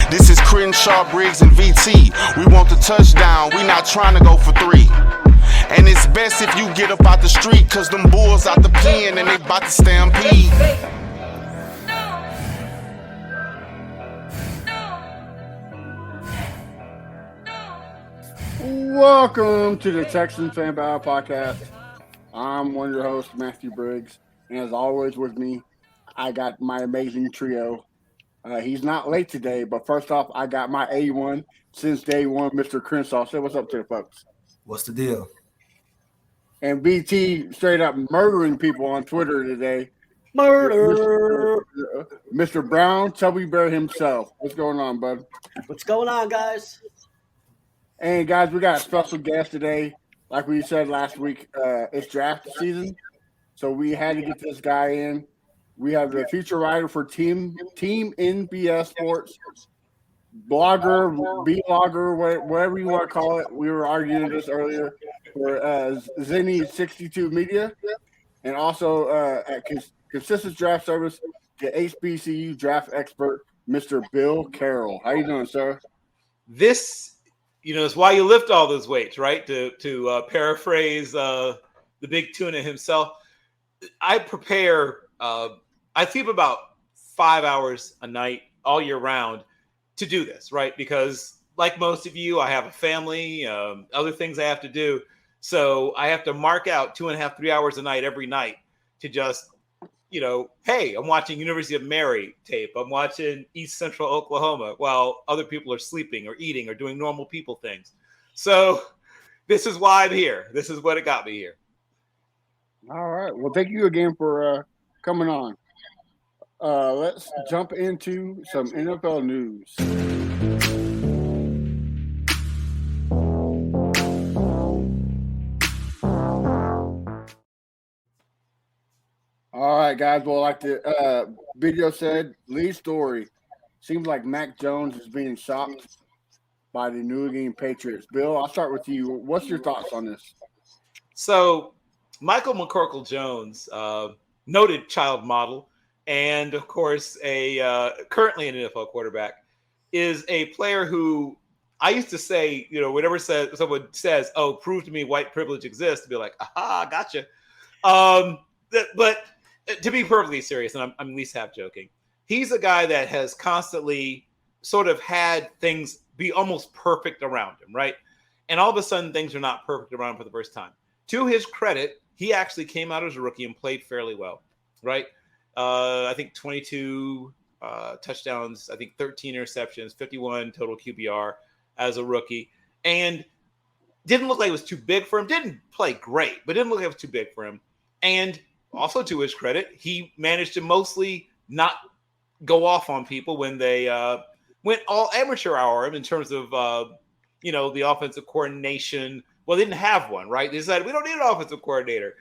This is Crenshaw, Briggs, and VT. We want the touchdown, we not trying to go for 3. And it's best if you get up out the street, cause them bulls out the pen and they bout to stampede. Welcome to the Texans Fan Battle Podcast. I'm one of your hosts, Matthew Briggs. And as always with me, I got my amazing trio. He's not late today, but first off, I got my A1 since day one, Mr. Crenshaw. Say what's up to the folks. What's the deal? And BT straight up murdering people on Twitter today. Murder! Mr. Brown, Tubby Bear himself. What's going on, bud? What's going on, guys? And guys, we got a special guest today. Like we said last week, it's draft season, so we had to get this guy in. We have the feature writer for Team NBS Sports, blogger, vlogger, whatever you want to call it. We were arguing this earlier for NBS Media, and also at Consistent Draft Service, the HBCU draft expert, Mr. Bill Carroll. How you doing, sir? This, is why you lift all those weights, right? To paraphrase the big tuna himself. I prepare. I sleep about 5 hours a night all year round to do this, right? Because like most of you, I have a family, other things I have to do. So I have to mark out 2.5, 3 hours a night every night to just, hey, I'm watching University of Mary tape. I'm watching East Central Oklahoma while other people are sleeping or eating or doing normal people things. So this is why I'm here. This is what it got me here. All right. Well, thank you again for coming on. Let's jump into some NFL news. All right, guys. Well, like the video said, lead story. Seems like Mac Jones is being shocked by the New England Patriots. Bill, I'll start with you. What's your thoughts on this? So, Michael McCorkle-Jones, noted child model, and of course, currently an NFL quarterback, is a player who I used to say, whenever someone says, "Oh, prove to me white privilege exists," to be like, "Aha, gotcha." But to be perfectly serious, and I'm at least half joking, he's a guy that has constantly sort of had things be almost perfect around him, right? And all of a sudden, things are not perfect around him for the first time. To his credit, he actually came out as a rookie and played fairly well, right? I think 22 touchdowns, I think 13 interceptions, 51 total QBR as a rookie. And didn't look like it was too big for him. Didn't play great, but didn't look like it was too big for him. And also to his credit, he managed to mostly not go off on people when they went all amateur hour in terms of, the offensive coordination. Well, they didn't have one, right? They decided we don't need an offensive coordinator.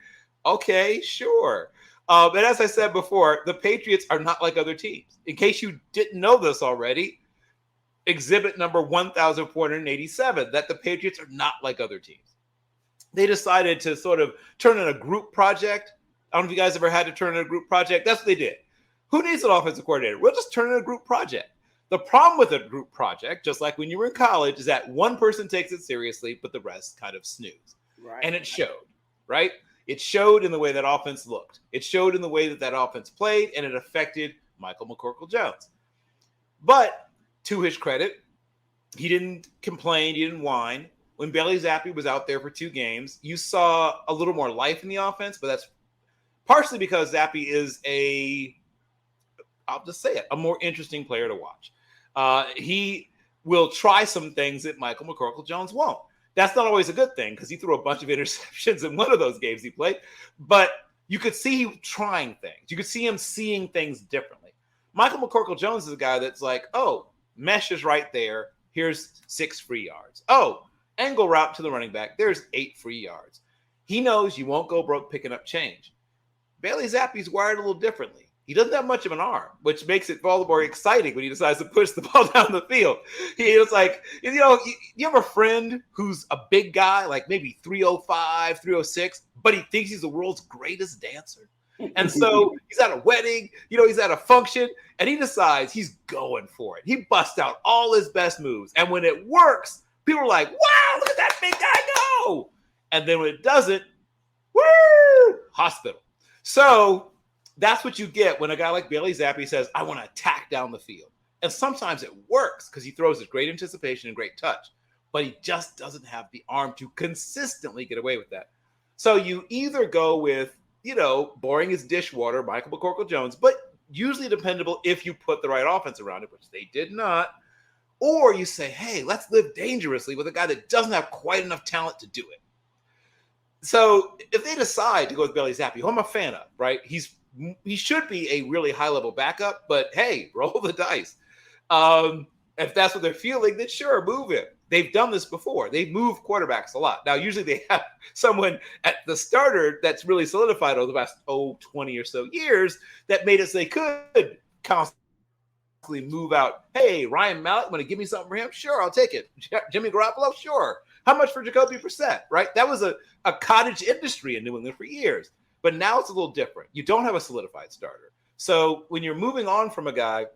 Okay, sure. But as I said before, the Patriots are not like other teams. In case you didn't know this already, exhibit number 1,487, that the Patriots are not like other teams. They decided to sort of turn in a group project. I don't know if you guys ever had to turn in a group project. That's what they did. Who needs an offensive coordinator? We'll just turn in a group project. The problem with a group project, just like when you were in college, is that one person takes it seriously, but the rest kind of snooze. Right. And it showed, right? It showed in the way that offense looked. It showed in the way that offense played, and it affected Michael McCorkle-Jones. But to his credit, he didn't complain. He didn't whine. When Bailey Zappi was out there for 2 games, you saw a little more life in the offense, but that's partially because Zappi is I'll just say it, a more interesting player to watch. He will try some things that Michael McCorkle-Jones won't. That's not always a good thing because he threw a bunch of interceptions in one of those games he played. But you could see him trying things. You could see him seeing things differently. Michael McCorkle-Jones is a guy that's like, oh, mesh is right there. Here's 6 free yards. Oh, angle route to the running back. There's 8 free yards. He knows you won't go broke picking up change. Bailey Zappi's wired a little differently. He doesn't have much of an arm, which makes it all the more exciting when he decides to push the ball down the field. He's like, you have a friend who's a big guy, like maybe 305, 306, but he thinks he's the world's greatest dancer. And so he's at a wedding, he's at a function, and he decides he's going for it. He busts out all his best moves. And when it works, people are like, wow, look at that big guy go. And then when it doesn't, woo, hospital. So that's what you get when a guy like Bailey Zappi says, I want to attack down the field. And sometimes it works because he throws with great anticipation and great touch, but he just doesn't have the arm to consistently get away with that. So you either go with, boring as dishwater, Michael McCorkle-Jones, but usually dependable if you put the right offense around it, which they did not. Or you say, hey, let's live dangerously with a guy that doesn't have quite enough talent to do it. So if they decide to go with Bailey Zappi, who I'm a fan of, right? He should be a really high-level backup, but hey, roll the dice. If that's what they're feeling, then sure, move him. They've done this before. They've moved quarterbacks a lot. Now, usually they have someone at the starter that's really solidified over the last 20 or so years that made it so they could constantly move out. Hey, Ryan Mallett, want to give me something for him? Sure, I'll take it. Jimmy Garoppolo? Sure. How much for Jacoby Brissett, right? That was a cottage industry in New England for years. But now it's a little different. You don't have a solidified starter. So when you're moving on from a guy,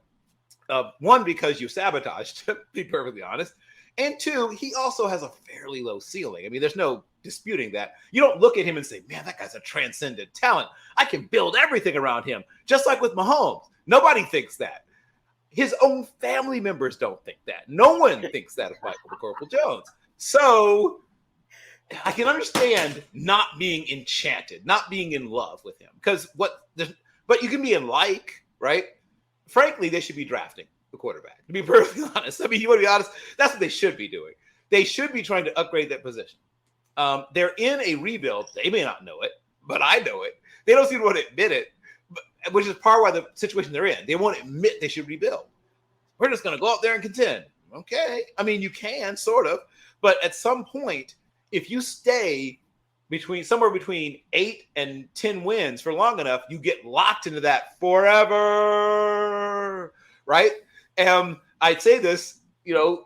one, because you sabotaged, to be perfectly honest, and two, he also has a fairly low ceiling. I mean, there's no disputing that. You don't look at him and say, man, that guy's a transcendent talent. I can build everything around him, just like with Mahomes. Nobody thinks that. His own family members don't think that. No one thinks that of Michael McCorkle-Jones. So I can understand not being enchanted, not being in love with him. But you can be in right? Frankly, they should be drafting the quarterback, to be perfectly honest. I mean, you want to be honest, that's what they should be doing. They should be trying to upgrade that position. They're in a rebuild. They may not know it, but I know it. They don't seem to want to admit it, which is part of why the situation they're in. They won't admit they should rebuild. We're just going to go up there and contend. Okay. I mean, you can, sort of. But at some point, if you stay somewhere between 8 and 10 wins for long enough, you get locked into that forever, right? I'd say this,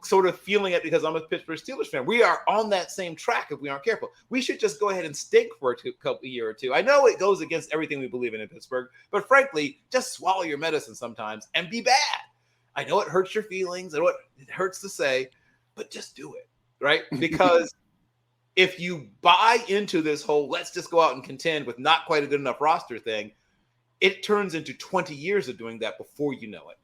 sort of feeling it because I'm a Pittsburgh Steelers fan. We are on that same track if we aren't careful. We should just go ahead and stink for a year or two. I know it goes against everything we believe in Pittsburgh, but frankly, just swallow your medicine sometimes and be bad. I know it hurts your feelings. I know it hurts to say, but just do it, right? Because if you buy into this whole let's just go out and contend with not quite a good enough roster thing, it turns into 20 years of doing that before you know it.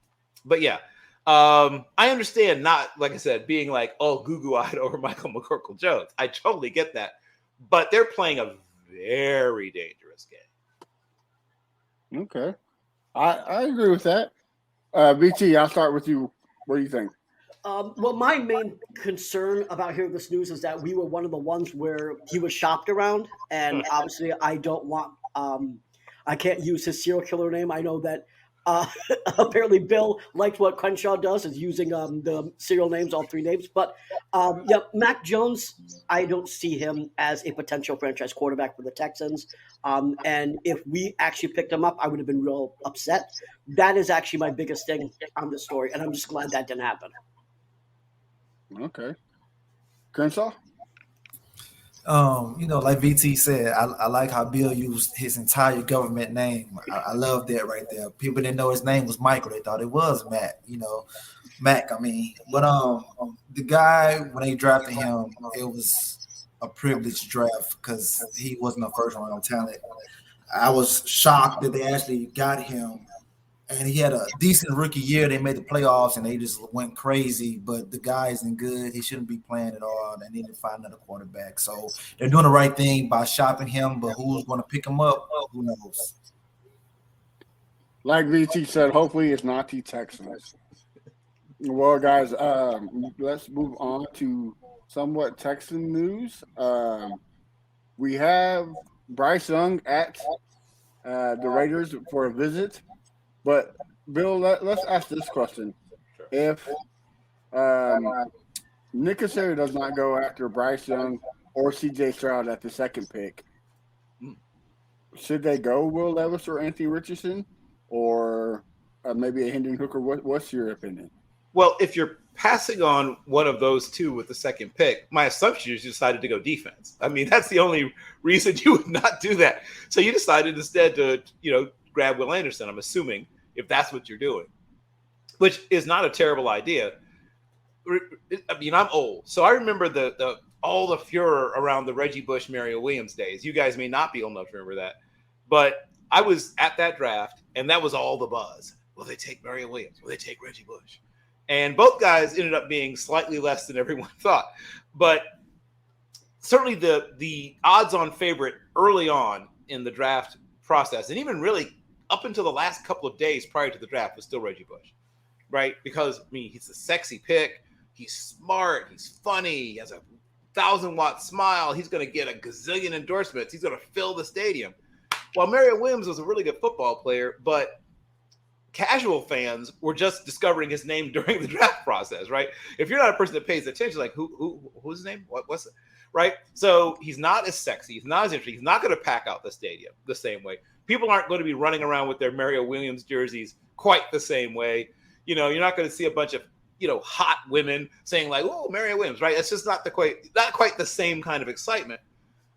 But yeah, I understand not, like I said, being like, goo-goo-eyed over Michael McCorkle-Jones. I totally get that. But they're playing a very dangerous game. Okay. I agree with that. BT, I'll start with you. What do you think? Well, my main concern about hearing this news is that we were one of the ones where he was shopped around. And obviously I don't want I can't use his serial killer name. I know that apparently Bill likes what Crenshaw does, is using the serial names, all three names. But Mac Jones, I don't see him as a potential franchise quarterback for the Texans. And if we actually picked him up, I would have been real upset. That is actually my biggest thing on this story, and I'm just glad that didn't happen. Okay. Crenshaw? Like VT said, I like how Bill used his entire government name. I love that right there. People didn't know his name was Michael. They thought it was Matt, Mac, I mean. But the guy, when they drafted him, it was a privileged draft because he wasn't a first-round talent. I was shocked that they actually got him. And he had a decent rookie year. They made the playoffs, and they just went crazy. But the guy isn't good. He shouldn't be playing at all. They need to find another quarterback. So they're doing the right thing by shopping him. But who's going to pick him up? Who knows? Like VT said, hopefully it's not the Texans. Well, guys, let's move on to somewhat Texan news. We have Bryce Young at the Raiders for a visit. But, Bill, let's ask this question. If Nick Casario does not go after Bryce Young or C.J. Stroud at the second pick, should they go Will Levis or Anthony Richardson, or maybe a Hendon Hooker? What's your opinion? Well, if you're passing on one of those two with the second pick, my assumption is you decided to go defense. I mean, that's the only reason you would not do that. So you decided instead to, grab Will Anderson, I'm assuming, if that's what you're doing, which is not a terrible idea. I mean, I'm old, so I remember the all the furor around the Reggie Bush, Mario Williams days. You guys may not be old enough to remember that, but I was at that draft, and that was all the buzz. Will they take Mario Williams? Will they take Reggie Bush? And both guys ended up being slightly less than everyone thought. But certainly the odds-on favorite early on in the draft process, and even really up until the last couple of days prior to the draft, was still Reggie Bush, right? Because, I mean, he's a sexy pick. He's smart. He's funny. He has a 1,000-watt smile. He's going to get a gazillion endorsements. He's going to fill the stadium. While Mario Williams was a really good football player, but casual fans were just discovering his name during the draft process, right? If you're not a person that pays attention, like who's his name? What's it? Right? So he's not as sexy. He's not as interesting. He's not going to pack out the stadium the same way. People aren't going to be running around with their Mario Williams jerseys quite the same way. You're not going to see a bunch of hot women saying like, "Oh, Mario Williams," right? It's just not quite the same kind of excitement.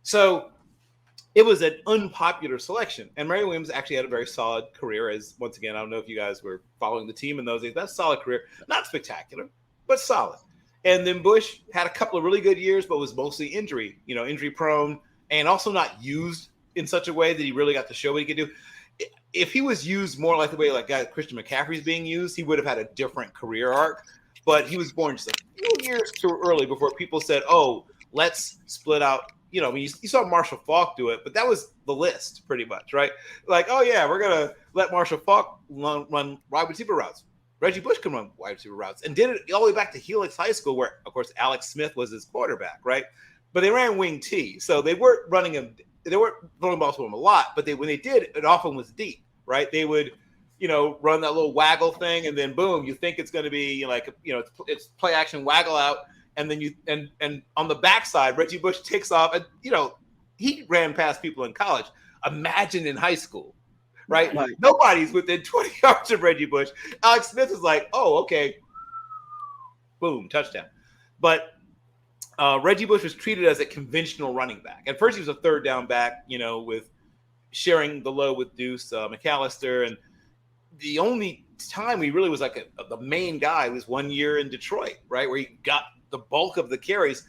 So it was an unpopular selection. And Mario Williams actually had a very solid career as, once again, I don't know if you guys were following the team in those days. That's a solid career. Not spectacular, but solid. And then Bush had a couple of really good years, but was mostly injury prone, and also not used in such a way that he really got to show what he could do. If he was used more like the way Christian McCaffrey's being used, he would have had a different career arc. But he was born just a few years too early before people said, "Oh, let's split out." You saw Marshall Faulk do it, but that was the list pretty much, right? Like, oh yeah, we're gonna let Marshall Faulk run wide receiver routes. Reggie Bush can run wide receiver routes, and did it all the way back to Helix High School, where of course Alex Smith was his quarterback, right? But they ran wing T, so they weren't running him. They weren't throwing balls to him a lot, but when they did, it often was deep, right? They would, run that little waggle thing, and then boom, you think it's going to be it's play action waggle out. And then and on the backside, Reggie Bush takes off, and he ran past people in college. Imagine in high school, right? Nobody's within 20 yards of Reggie Bush. Alex Smith is like, "Oh, okay, boom, touchdown." But Reggie Bush was treated as a conventional running back. At first, he was a third down back, with sharing the load with Deuce McAllister, and the only time he really was like the main guy was 1 year in Detroit, right, where he got the bulk of the carries.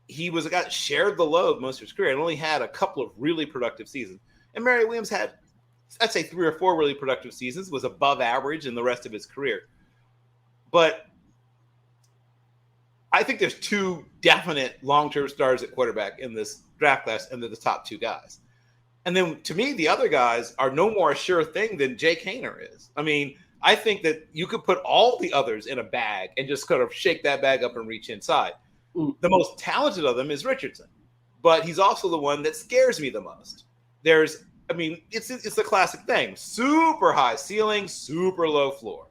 He was a guy that shared the load most of his career and only had a couple of really productive seasons. And Mario Williams had, I'd say, 3 or 4 really productive seasons, was above average in the rest of his career. But I think there's 2 definite long-term stars at quarterback in this draft class, and they're the top 2 guys. And then to me, the other guys are no more a sure thing than Jake Haener is. I mean, I think that you could put all the others in a bag and just kind of shake that bag up and reach inside. The most talented of them is Richardson, but he's also the one that scares me the most. It's the classic thing: super high ceiling, super low floor.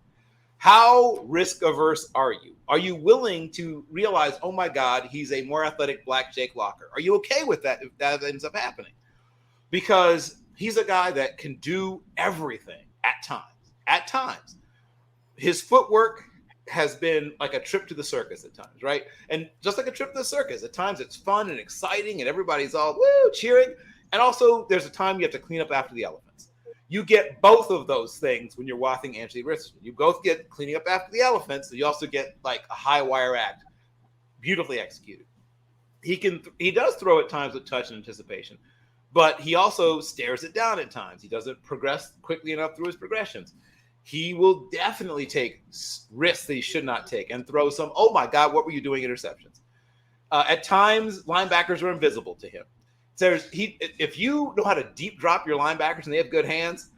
How risk averse are you? Are you willing to realize, oh my God, he's a more athletic black Jake Locker? Are you okay with that if that ends up happening? Because he's a guy that can do everything at times. At times, his footwork has been like a trip to the circus at times, right? And just like a trip to the circus, at times it's fun and exciting and everybody's all woo cheering. And also there's a time you have to clean up after the elephants. You get both of those things when you're watching Anthony Richardson. You both get cleaning up after the elephants, and you also get like a high wire act, beautifully executed. He does throw at times with touch and anticipation, but he also stares it down at times. He doesn't progress quickly enough through his progressions. He will definitely take risks that he should not take and throw some, oh my God, what were you doing, interceptions. At times, linebackers are invisible to him. If you know how to deep drop your linebackers and they have good hands,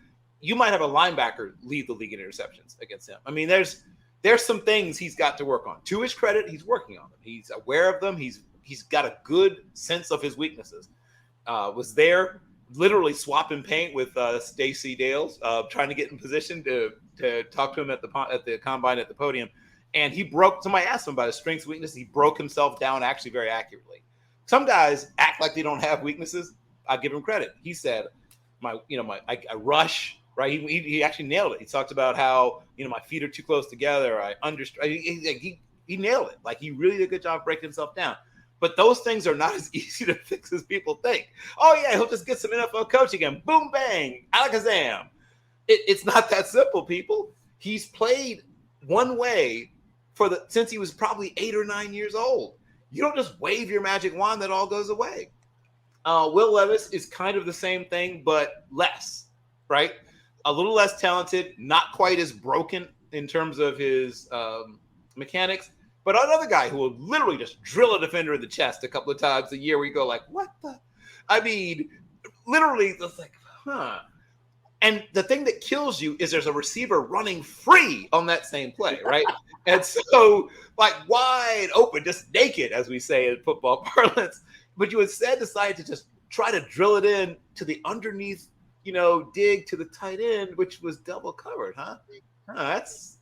you might have a linebacker lead the league in interceptions against him. I mean, there's some things he's got to work on. To his credit, he's working on them. He's aware of them. He's got a good sense of his weaknesses. Was there literally swapping paint with Stacey Dales, trying to get in position to talk to him at the combine at the podium. And somebody asked him about his strengths, weaknesses. He broke himself down actually very accurately. Some guys act like they don't have weaknesses. I give him credit. He said, I rush, right? He actually nailed it. He talked about how, my feet are too close together. He nailed it. Like, he really did a good job breaking himself down. But those things are not as easy to fix as people think. Oh, yeah, he'll just get some NFL coaching and boom, bang, alakazam. It's not that simple, people. He's played one way since he was probably 8 or 9 years old. You don't just wave your magic wand that all goes away. Will Levis is kind of the same thing, but less, right? A little less talented, not quite as broken in terms of his mechanics, but another guy who will literally just drill a defender in the chest a couple of times a year where you go like, what the? I mean, literally, it's like, huh. And the thing that kills you is there's a receiver running free on that same play, right? And so, like, wide open, just naked, as we say in football parlance. But you instead decided to just try to drill it in to the underneath, dig to the tight end, which was double covered, huh? That's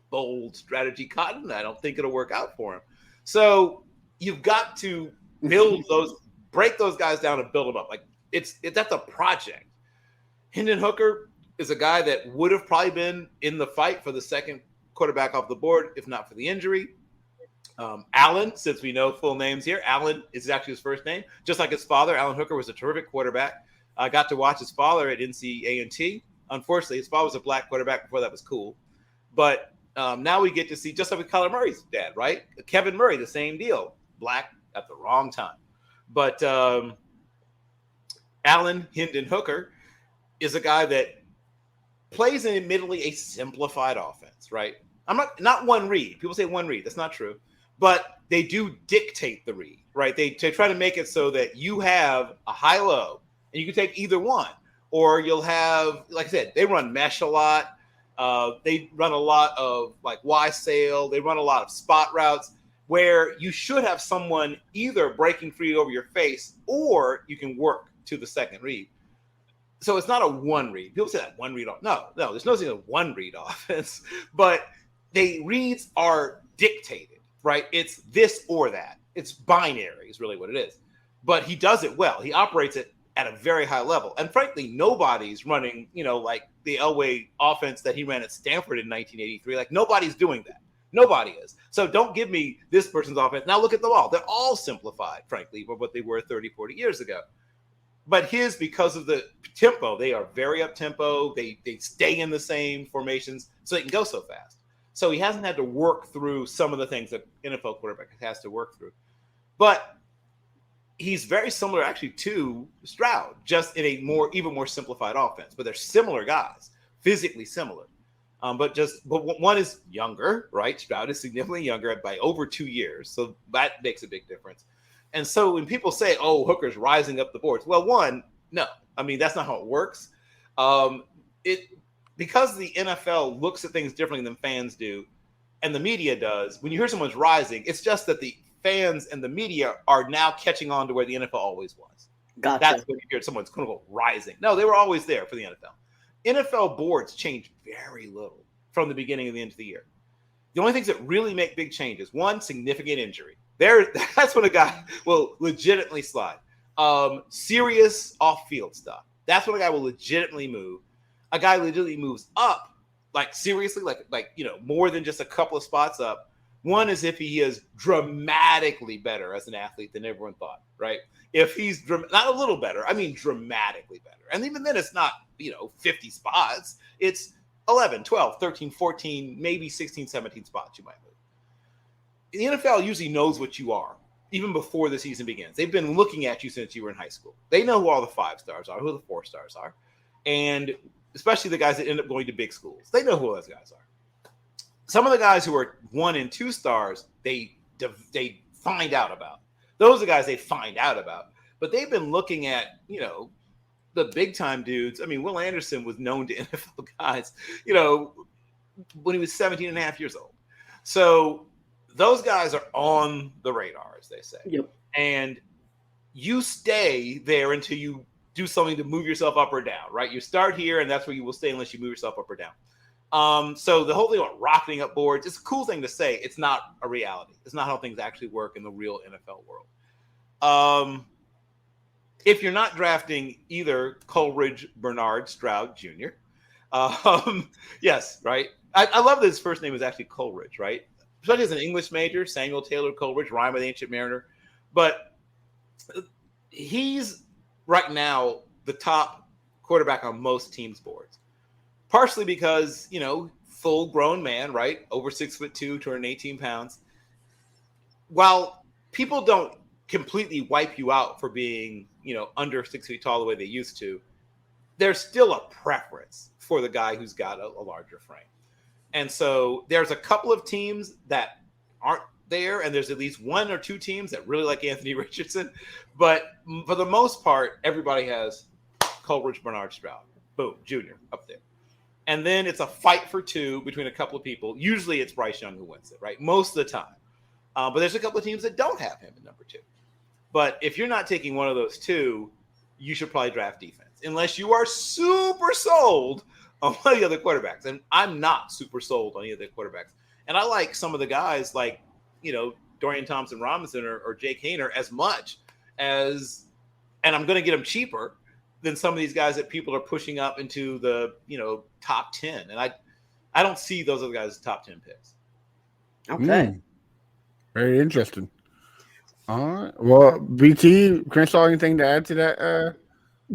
bold strategy, Cotton. I don't think it'll work out for him. So you've got to break those guys down and build them up. Like, that's a project. Hendon Hooker is a guy that would have probably been in the fight for the second quarterback off the board, if not for the injury. Allen, since we know full names here, Allen is actually his first name, just like his father. Allen Hooker was a terrific quarterback. I got to watch his father at NC-A&T. Unfortunately, his father was a black quarterback before that was cool. But now we get to see, just like with Kyler Murray's dad, right? Kevin Murray, the same deal. Black at the wrong time. But Allen Hendon Hooker is a guy that plays in admittedly a simplified offense, right? I'm not one read. People say one read. That's not true. But they do dictate the read, right? They try to make it so that you have a high-low, and you can take either one. Or you'll have, like I said, they run mesh a lot. They run a lot of, like, Y-sail. They run a lot of spot routes where you should have someone either breaking free over your face or you can work to the second read. So it's not a one read. People say that one read. No, there's no such thing as one read offense. But reads are dictated, right? It's this or that. It's binary is really what it is. But he does it well. He operates it at a very high level. And frankly, nobody's running, like the Elway offense that he ran at Stanford in 1983. Like, nobody's doing that. Nobody is. So don't give me this person's offense. Now look at them all. They're all simplified, frankly, for what they were 30, 40 years ago. But his, because of the tempo, they are very up-tempo. They stay in the same formations, so they can go so fast. So he hasn't had to work through some of the things that NFL quarterback has to work through. But he's very similar, actually, to Stroud, just in a even more simplified offense. But they're similar guys, physically similar. But one is younger, right? Stroud is significantly younger by over 2 years, so that makes a big difference. And so when people say, "Oh, Hooker's rising up the boards," well, one, no, I mean that's not how it works. Because the NFL looks at things differently than fans do, and the media does. When you hear someone's rising, it's just that the fans and the media are now catching on to where the NFL always was. Gotcha. That's when you hear someone's quote unquote rising. No, they were always there for the NFL. NFL boards change very little from the beginning to the end of the year. The only things that really make big changes: one, significant injury. That's when a guy will legitimately slide. Serious off-field stuff. That's when a guy will legitimately move. A guy legitimately moves up, like seriously, like more than just a couple of spots up. One is if he is dramatically better as an athlete than everyone thought, right? If he's not a little better, I mean dramatically better. And even then it's not, 50 spots. It's 11, 12, 13, 14, maybe 16, 17 spots you might move. The NFL usually knows what you are, even before the season begins. They've been looking at you since you were in high school. They know who all the 5 stars are, who the 4 stars are, and especially the guys that end up going to big schools. They know who those guys are. Some of the guys who are 1 and 2 stars, they find out about. Those are guys they find out about. But they've been looking at, the big-time dudes. I mean, Will Anderson was known to NFL guys, when he was 17 and a half years old. So those guys are on the radar, as they say. Yep. And you stay there until you do something to move yourself up or down, right? You start here, and that's where you will stay unless you move yourself up or down. So the whole thing about rocketing up boards, it's a cool thing to say. It's not a reality. It's not how things actually work in the real NFL world. If you're not drafting either Coleridge, Bernard, Stroud Jr., Yes, right. I love that his first name is actually Coleridge, right? Especially as an English major, Samuel Taylor Coleridge, rhyme of the Ancient Mariner. But he's right now the top quarterback on most teams' boards. Partially because, full grown man, right? Over 6'2", 218 pounds. While people don't completely wipe you out for being, under 6 feet tall the way they used to, there's still a preference for the guy who's got a larger frame. And so there's a couple of teams that aren't there, and there's at least one or two teams that really like Anthony Richardson. But for the most part, everybody has Coleridge, Bernard Stroud, boom, junior up there. And then it's a fight for two between a couple of people. Usually it's Bryce Young who wins it, right? Most of the time. But there's a couple of teams that don't have him at number 2. But if you're not taking one of those two, you should probably draft defense, unless you are super sold on one of the other quarterbacks. And I'm not super sold on any of the quarterbacks. And I like some of the guys like, Dorian Thompson-Robinson or Jake Hayner as much as, and I'm going to get them cheaper than some of these guys that people are pushing up into the, top 10. And I don't see those other guys as top 10 picks. Okay. Very interesting. All right. Well, BT, Crenshaw, anything to add to that?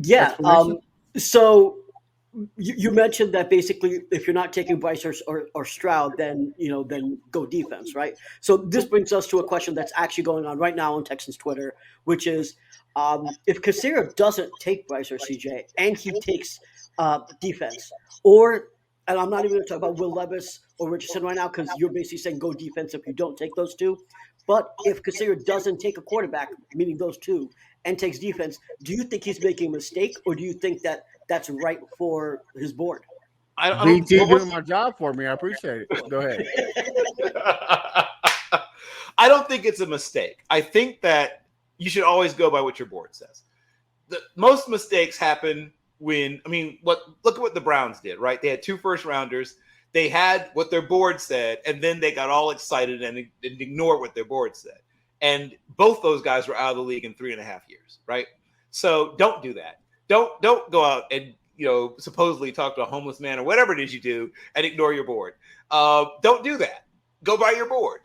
Yeah. So you mentioned that basically if you're not taking Bryce or Stroud, then go defense, right? So this brings us to a question that's actually going on right now on Texans Twitter, which is if Cassera doesn't take Bryce or CJ and he takes defense, and I'm not even going to talk about Will Levis or Richardson right now because you're basically saying go defense if you don't take those two. But if Cassera doesn't take a quarterback, meaning those two, and takes defense, do you think he's making a mistake, or do you think that that's right for his board? BT doing my job for me. I appreciate it. Go ahead. I don't think it's a mistake. I think that you should always go by what your board says. Most mistakes happen look at what the Browns did, right? They had 2 first-rounders. They had what their board said, and then they got all excited and ignored what their board said. And both those guys were out of the league in 3.5 years, right? So don't do that. Don't go out and supposedly talk to a homeless man or whatever it is you do and ignore your board. Don't do that. Go by your board.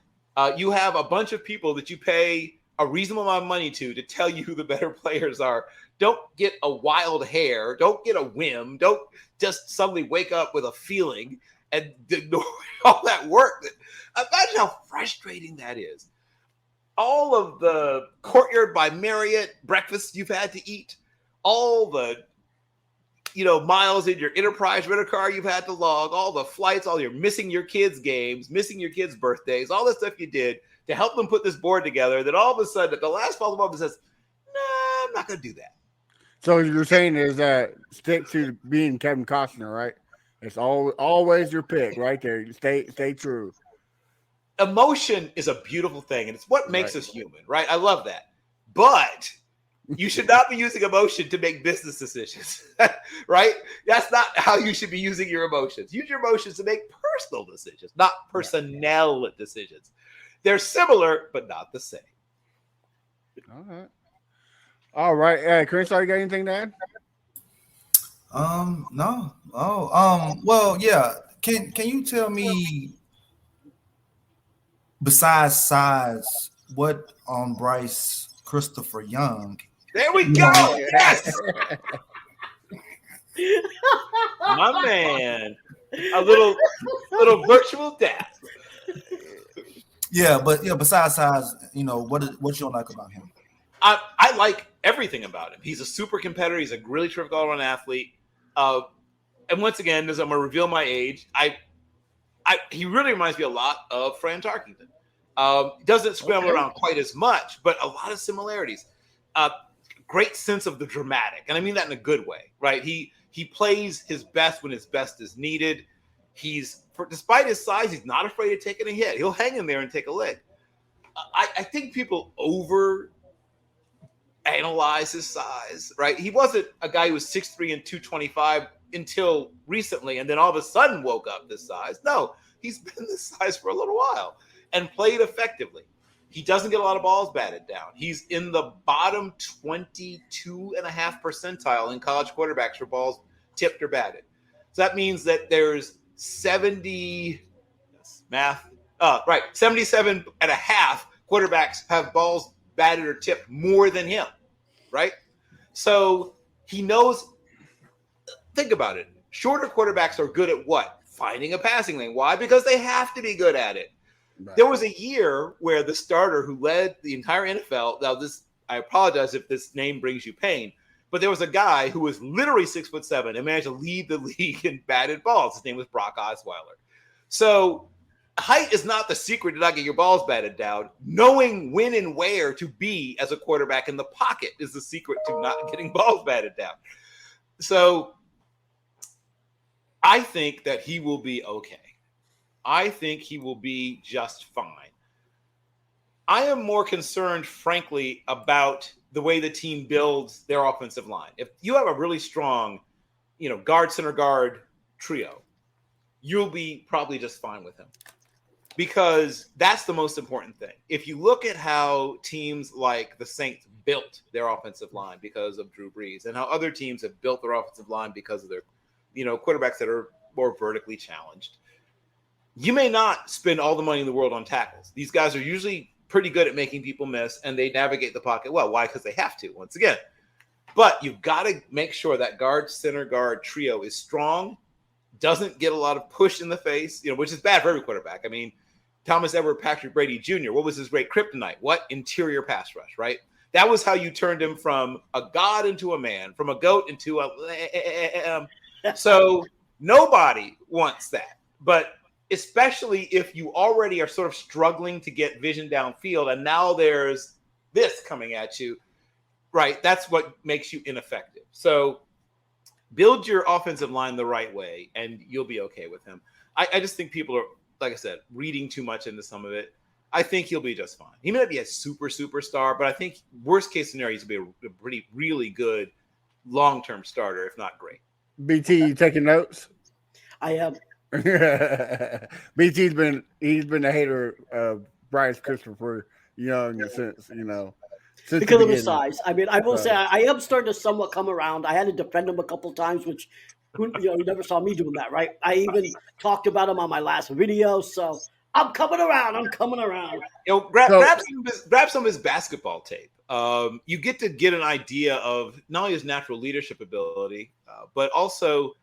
You have a bunch of people that you pay a reasonable amount of money to tell you who the better players are. Don't get a wild hair. Don't get a whim. Don't just suddenly wake up with a feeling and ignore all that work. Imagine how frustrating that is. All of the Courtyard by Marriott breakfasts you've had to eat, all the miles in your Enterprise rental car you've had to log, all the flights, all your missing your kids' games, missing your kids' birthdays, all the stuff you did to help them put this board together, that all of a sudden at the last possible moment says, nah, I'm not going to do that. So what you're saying is that stick to being Kevin Costner, right? It's always your pick right there. Stay true. Emotion is a beautiful thing, and it's what makes us human, right? I love that. But you should not be using emotion to make business decisions, right? That's not how you should be using your emotions. Use your emotions to make personal decisions, not personnel decisions. They're similar, but not the same. All right. Crenshaw, you got anything to add? No. Well, yeah. Can you tell me, besides size, what Bryce Christopher Young? There we go. Yes. My man. A little virtual dad. Yeah, but besides size, what you don't like about him? I like everything about him. He's a super competitor. He's a really terrific all-around athlete. And once again, as I'm going to reveal my age, he really reminds me a lot of Fran Tarkington. Doesn't scramble around quite as much, but a lot of similarities. Great sense of the dramatic, and I mean that in a good way, right? He plays his best when his best is needed. Despite his size, he's not afraid of taking a hit. He'll hang in there and take a lick. I think people overanalyze his size, right? He wasn't a guy who was 6'3" and 225 until recently, and then all of a sudden woke up this size. No, he's been this size for a little while and played effectively. He doesn't get a lot of balls batted down. He's in the bottom 22.5 percentile in college quarterbacks for balls tipped or batted. So that means that there's 77 and a half quarterbacks have balls batted or tipped more than him, right? So he knows, think about it. Shorter quarterbacks are good at what? Finding a passing lane. Why? Because they have to be good at it. Right. There was a year where the starter who led the entire NFL, now this, I apologize if this name brings you pain, but there was a guy who was literally 6'7" and managed to lead the league in batted balls. His name was Brock Osweiler. So height is not the secret to not get your balls batted down. Knowing when and where to be as a quarterback in the pocket is the secret to not getting balls batted down. So I think that he will be okay. I think he will be just fine. I am more concerned, frankly, about the way the team builds their offensive line. If you have a really strong, guard, center guard trio, you'll be probably just fine with him, because that's the most important thing. If you look at how teams like the Saints built their offensive line because of Drew Brees, and how other teams have built their offensive line because of their, quarterbacks that are more vertically challenged, you may not spend all the money in the world on tackles. These guys are usually pretty good at making people miss, and they navigate the pocket well. Why? Because they have to, once again. But you've got to make sure that guard, center guard trio is strong, doesn't get a lot of push in the face, which is bad for every quarterback. I mean, Thomas Edward Patrick Brady Jr., what was his great kryptonite? What? Interior pass rush, right? That was how you turned him from a god into a man, from a goat into a so nobody wants that. But especially if you already are sort of struggling to get vision downfield, and now there's this coming at you, right? That's what makes you ineffective. So build your offensive line the right way, and you'll be okay with him. I just think people are, like I said, reading too much into some of it. I think he'll be just fine. He may not be a superstar, but I think worst case scenario, he's going to be a pretty, really good long-term starter, if not great. BT, you taking notes? I am. BT's been a hater of Bryce Christopher Young since because of his size. I mean, I will say I am starting to somewhat come around. I had to defend him a couple of times, which you never saw me doing that, right? I even talked about him on my last video, so I'm coming around. Grab some of his basketball tape. You get to get an idea of not only his natural leadership ability, but also,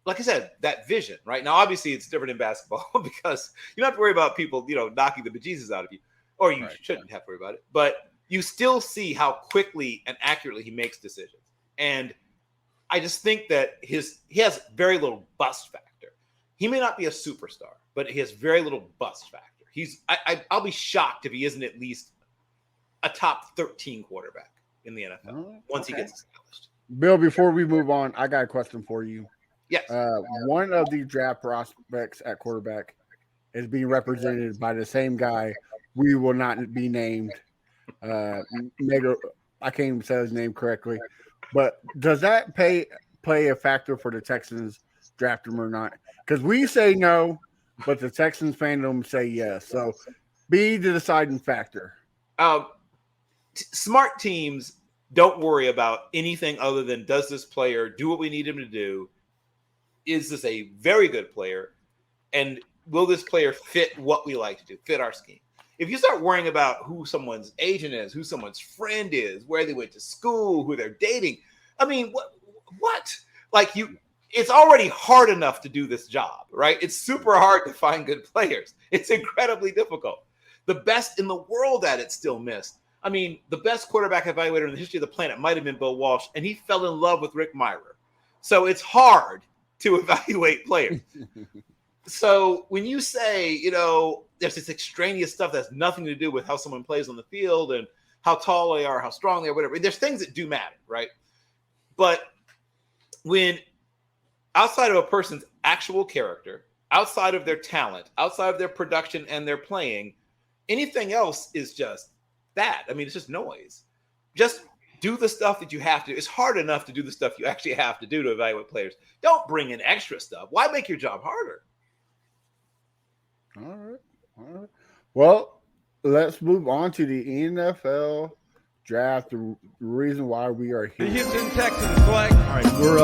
like I said, that vision, right? Now, obviously, it's different in basketball because you don't have to worry about people, knocking the bejesus out of you, or you shouldn't have to worry about it. But you still see how quickly and accurately he makes decisions. And I just think that he has very little bust factor. He may not be a superstar, but he has very little bust factor. I'll be shocked if he isn't at least a top 13 quarterback in the NFL once he gets established. Bill, before we move on, I got a question for you. Yes. One of the draft prospects at quarterback is being represented by the same guy. We will not be named. I can't even say his name correctly. But does that play a factor for the Texans draft him or not? Because we say no, but the Texans fandom say yes. So be the deciding factor. Smart teams don't worry about anything other than, does this player do what we need him to do? Is this a very good player? And will this player fit what we like to do, fit our scheme? If you start worrying about who someone's agent is, who someone's friend is, where they went to school, who they're dating, I mean, what? Like, it's already hard enough to do this job, right? It's super hard to find good players. It's incredibly difficult. The best in the world at it still missed. I mean, the best quarterback evaluator in the history of the planet might have been Bill Walsh, and he fell in love with Rick Mirer. So it's hard to evaluate players. So when you say, there's this extraneous stuff that's nothing to do with how someone plays on the field and how tall they are, how strong they are, whatever, there's things that do matter, right? But when outside of a person's actual character, outside of their talent, outside of their production and their playing, anything else is just that. I mean, it's just noise. Just do the stuff that you have to. It's hard enough to do the stuff you actually have to do to evaluate players. Don't bring in extra stuff. Why make your job harder? All right. Well, let's move on to the NFL draft. The reason why we are here. The Houston Texans select. All right, we're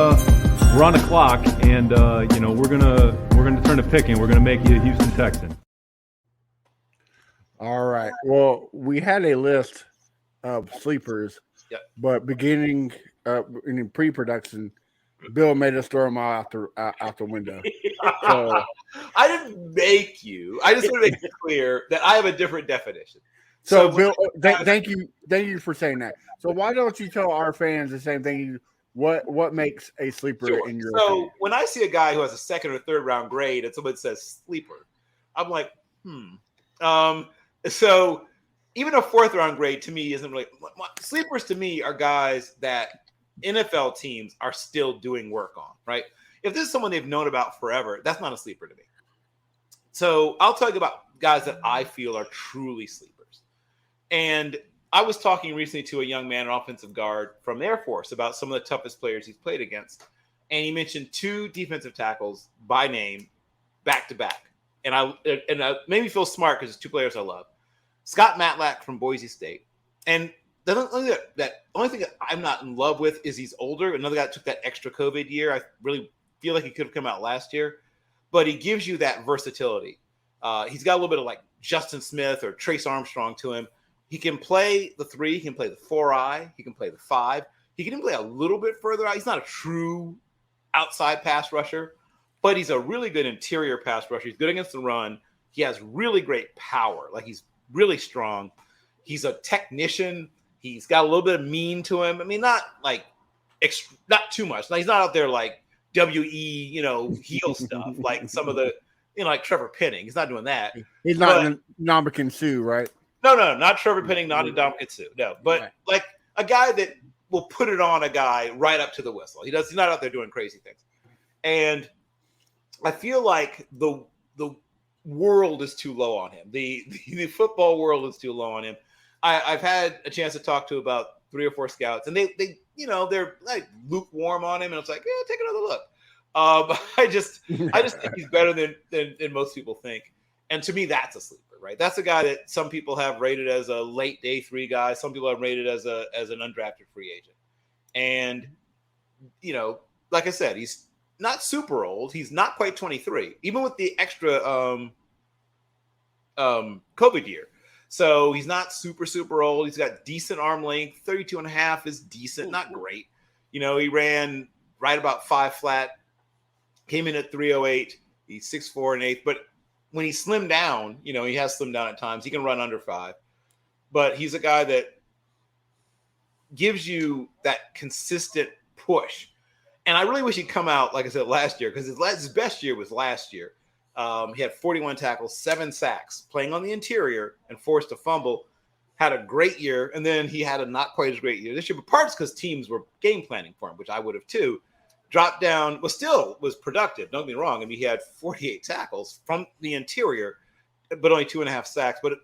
we're on the clock, and we're gonna turn the pick, and we're gonna make you a Houston Texan. All right. Well, we had a list of sleepers, but beginning in pre-production, Bill made us throw them all out the window. So I didn't make you. I just want to make it clear that I have a different definition. So Bill, thank you for saying that. So why don't you tell our fans the same thing? What makes a sleeper in your opinion? When I see a guy who has a second or third round grade and someone says sleeper, I'm like, So even a fourth round grade to me isn't really sleepers. To me are guys that NFL teams are still doing work on, right? If this is someone they've known about forever, that's not a sleeper to me. So I'll tell you about guys that I feel are truly sleepers. And I was talking recently to a young man, an offensive guard from the Air Force, about some of the toughest players he's played against. And he mentioned two defensive tackles by name, back to back. And it made me feel smart because it's two players I love. Scott Matlack from Boise State. And the only thing that I'm not in love with is he's older. Another guy that took that extra COVID year. I really feel like he could have come out last year. But he gives you that versatility. He's got a little bit of like Justin Smith or Trace Armstrong to him. He can play the 3. He can play the 4-eye. He can play the 5. He can even play a little bit further out. He's not a true outside pass rusher, but he's a really good interior pass rusher. He's good against the run. He has really great power. Like he's really strong. He's a technician. He's got a little bit of mean to him. I mean, not not too much. Like, he's not out there like heel stuff like some of the, like Trevor Penning. He's not doing that. He's not Ndamukong Suh, right? No, not Trevor Penning, not Ndamukong Suh. No, but like a guy that will put it on a guy right up to the whistle. He's not out there doing crazy things. And I feel like the world is too low on him. The football world is too low on him. I've had a chance to talk to about 3 or 4 scouts, and they they're like lukewarm on him, and it's like, yeah, take another look. I just think he's better than most people think. And to me, that's a sleeper, right? That's a guy that some people have rated as a late day 3 guy. Some people have rated as an undrafted free agent. And, like I said, he's not super old. He's not quite 23, even with the extra COVID year. So he's not super, super old. He's got decent arm length. 32 and a half is decent, not great. He ran right about 5 flat, came in at 308. He's 6'4" and 1/8. But when he slimmed down, he has slimmed down at times. He can run under 5. But he's a guy that gives you that consistent push. And I really wish he'd come out, like I said, last year, because his best year was last year. He had 41 tackles, 7 sacks, playing on the interior and forced a fumble. Had a great year, and then he had a not quite as great year this year, but parts because teams were game planning for him, which I would have too. Dropped down, was productive. Don't get me wrong. I mean, he had 48 tackles from the interior, but only 2.5 sacks. But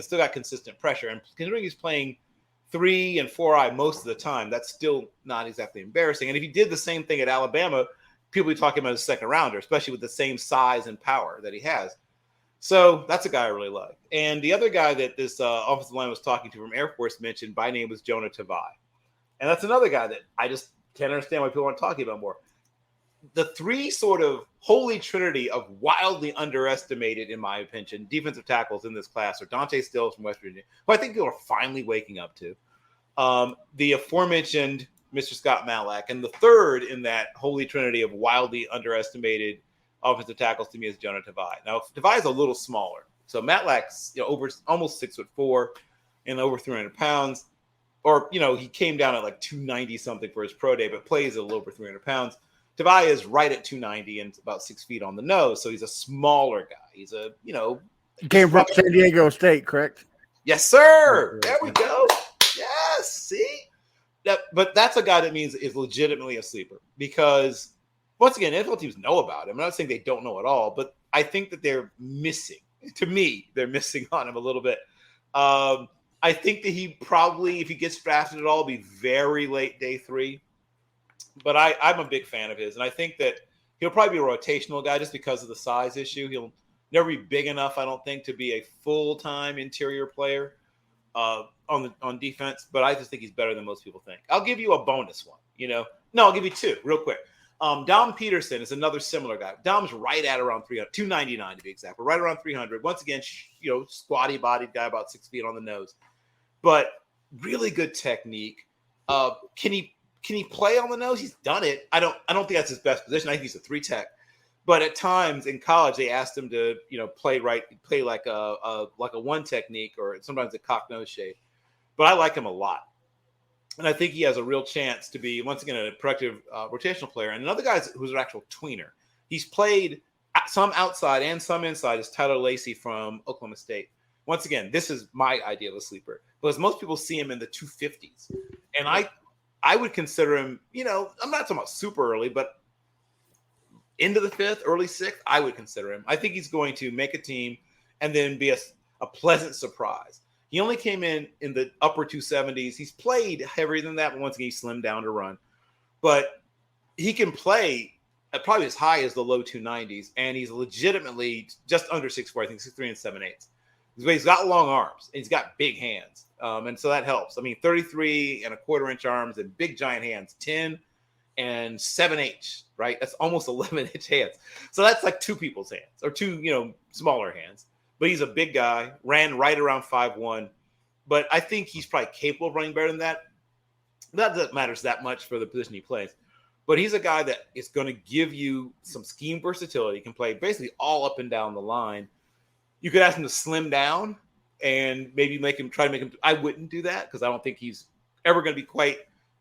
still got consistent pressure. And considering he's playing 3 and 4-eye most of the time, that's still not exactly embarrassing. And if he did the same thing at Alabama, people would be talking about a second rounder, especially with the same size and power that he has. So that's a guy I really like. And the other guy that this offensive line was talking to from Air Force mentioned by name was Jonah Tavai. And that's another guy that I just can't understand why people aren't talking about more. The 3 sort of holy trinity of wildly underestimated, in my opinion, defensive tackles in this class are Dante Stills from West Virginia, who I think people are finally waking up to. The aforementioned Mr. Scott Matlack, and the third in that holy trinity of wildly underestimated offensive tackles to me is Jonah Tavai. Now, Tavai is a little smaller. So Matlack's over almost 6'4" and over 300 pounds. Or, he came down at like 290 something for his pro day, but plays a little over 300 pounds. Tavai is right at 290 and about 6 feet on the nose. So he's a smaller guy. He's he came from San Diego State, correct? Yes, sir. There we go. Yes. See? But that's a guy that means is legitimately a sleeper because, once again, NFL teams know about him. I'm not saying they don't know at all, but I think that they're missing. To me, they're missing on him a little bit. I think that he probably, if he gets drafted at all, will be very late day 3. But I'm a big fan of his, and I think that he'll probably be a rotational guy just because of the size issue. He'll never be big enough, I don't think, to be a full-time interior player on defense. But I just think he's better than most people think. I'll give you a bonus one. No, I'll give you 2 real quick. Dom Peterson is another similar guy. Dom's right at around 300, 299 to be exact. But right around 300. Once again, squatty bodied guy, about 6 feet on the nose, but really good technique. Can he play on the nose? He's done it. I don't think that's his best position. I think he's a 3 tech. But at times in college, they asked him to, play like a 1 technique, or sometimes a cock nose shape. But I like him a lot. And I think he has a real chance to be, once again, a productive rotational player. And another guy who's an actual tweener. He's played some outside and some inside, is Tyler Lacey from Oklahoma State. Once again, this is my idea of a sleeper, because most people see him in the 250s. And I would consider him, I'm not talking about super early, but into the 5th, early 6th, I would consider him. I think he's going to make a team and then be a pleasant surprise. He only came in the upper 270s. He's played heavier than that, but once again, he slimmed down to run. But he can play at probably as high as the low 290s, and he's legitimately just under 6'4", I think 6'3" and 7/8. He's got long arms, and he's got big hands, and so that helps. I mean, 33 and a quarter-inch arms and big, giant hands, 10 and 7/8, right? That's almost 11-inch hands. So that's like 2 people's hands, or 2, smaller hands. But he's a big guy, ran right around 5'1". But I think he's probably capable of running better than that. Not that matters that much for the position he plays. But he's a guy that is going to give you some scheme versatility. He can play basically all up and down the line. You could ask him to slim down and maybe try to make him. I wouldn't do that, because I don't think he's ever going to be quite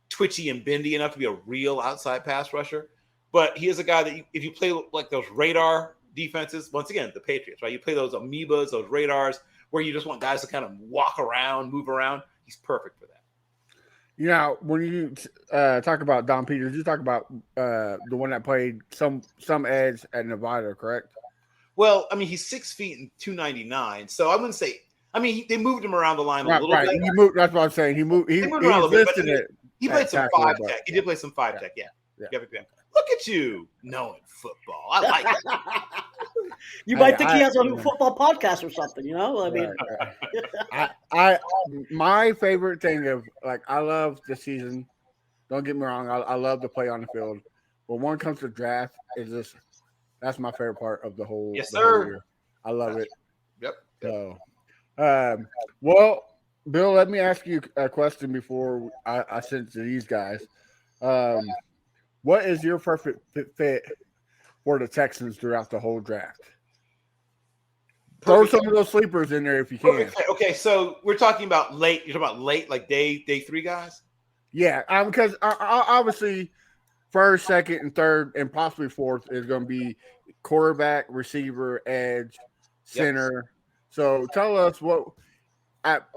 twitchy and bendy enough to be a real outside pass rusher. But he is a guy that if you play like those radar defenses, once again, the Patriots, right? You play those amoebas, those radars, where you just want guys to kind of walk around, move around. He's perfect for that. When you talk about Don Peters, you talk about the one that played some edge at Nevada, correct? Well, I mean, he's 6 feet and 299, so I wouldn't say. I mean, they moved him around the line a little bit. He moved. That's what I'm saying. He moved. He moved around a little bit. He played some 5 tech. He did play some 5 tech. Yeah. Look at you knowing football. I like it. You might think he has a football podcast or something, I mean, I my favorite thing I love the season. Don't get me wrong. I love to play on the field, but when it comes to draft, that's my favorite part of the whole. Yes, sir. Whole year. I love it. Yep. So, well, Bill, let me ask you a question before I send it to these guys. What is your perfect fit for the Texans throughout the whole draft? Throw some of those sleepers in there if you can. Okay, so we're talking about late. You're talking about late, like day 3 guys? Yeah, because obviously first, second, and third, and possibly fourth is going to be quarterback, receiver, edge, center. Yep. So tell us what at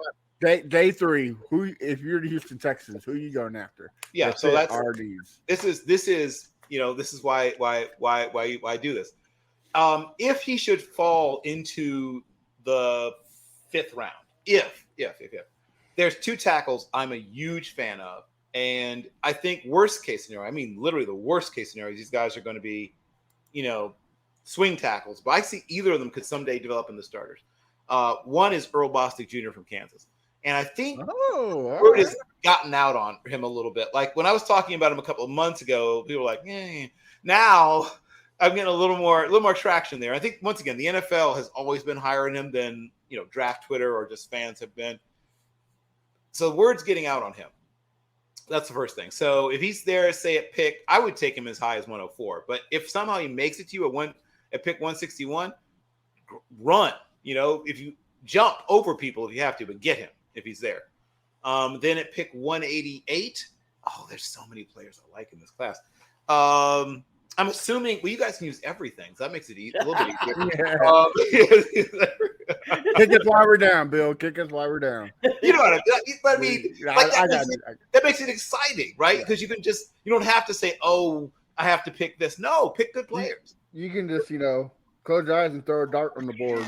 day 3, who, if you're the Houston Texans, who are you going after? Yeah, so that's RDs. This is why I do this. If he should fall into the 5th round, if there's 2 tackles I'm a huge fan of, and I think worst case scenario, I mean literally the worst case scenario, these guys are going to be, swing tackles, but I see either of them could someday develop into starters. One is Earl Bostic Jr. from Kansas. And I think word has gotten out on him a little bit. Like when I was talking about him a couple of months ago, people were like, now I'm getting a little more traction there. I think once again, the NFL has always been higher in him than, draft Twitter or just fans have been. So word's getting out on him. That's the first thing. So if he's there, say at pick, I would take him as high as 104. But if somehow he makes it to you at pick 161, run. If you jump over people if you have to, but get him if he's there. Then at pick 188, there's so many players I like in this class. I'm assuming, you guys can use everything, so that makes it a little bit easier. Kick us while we're down, Bill. Kick us while we're down. You know what I mean? That makes it exciting, right? Because you don't have to say, I have to pick this. No, pick good players. You can just, close your eyes and throw a dart on the board.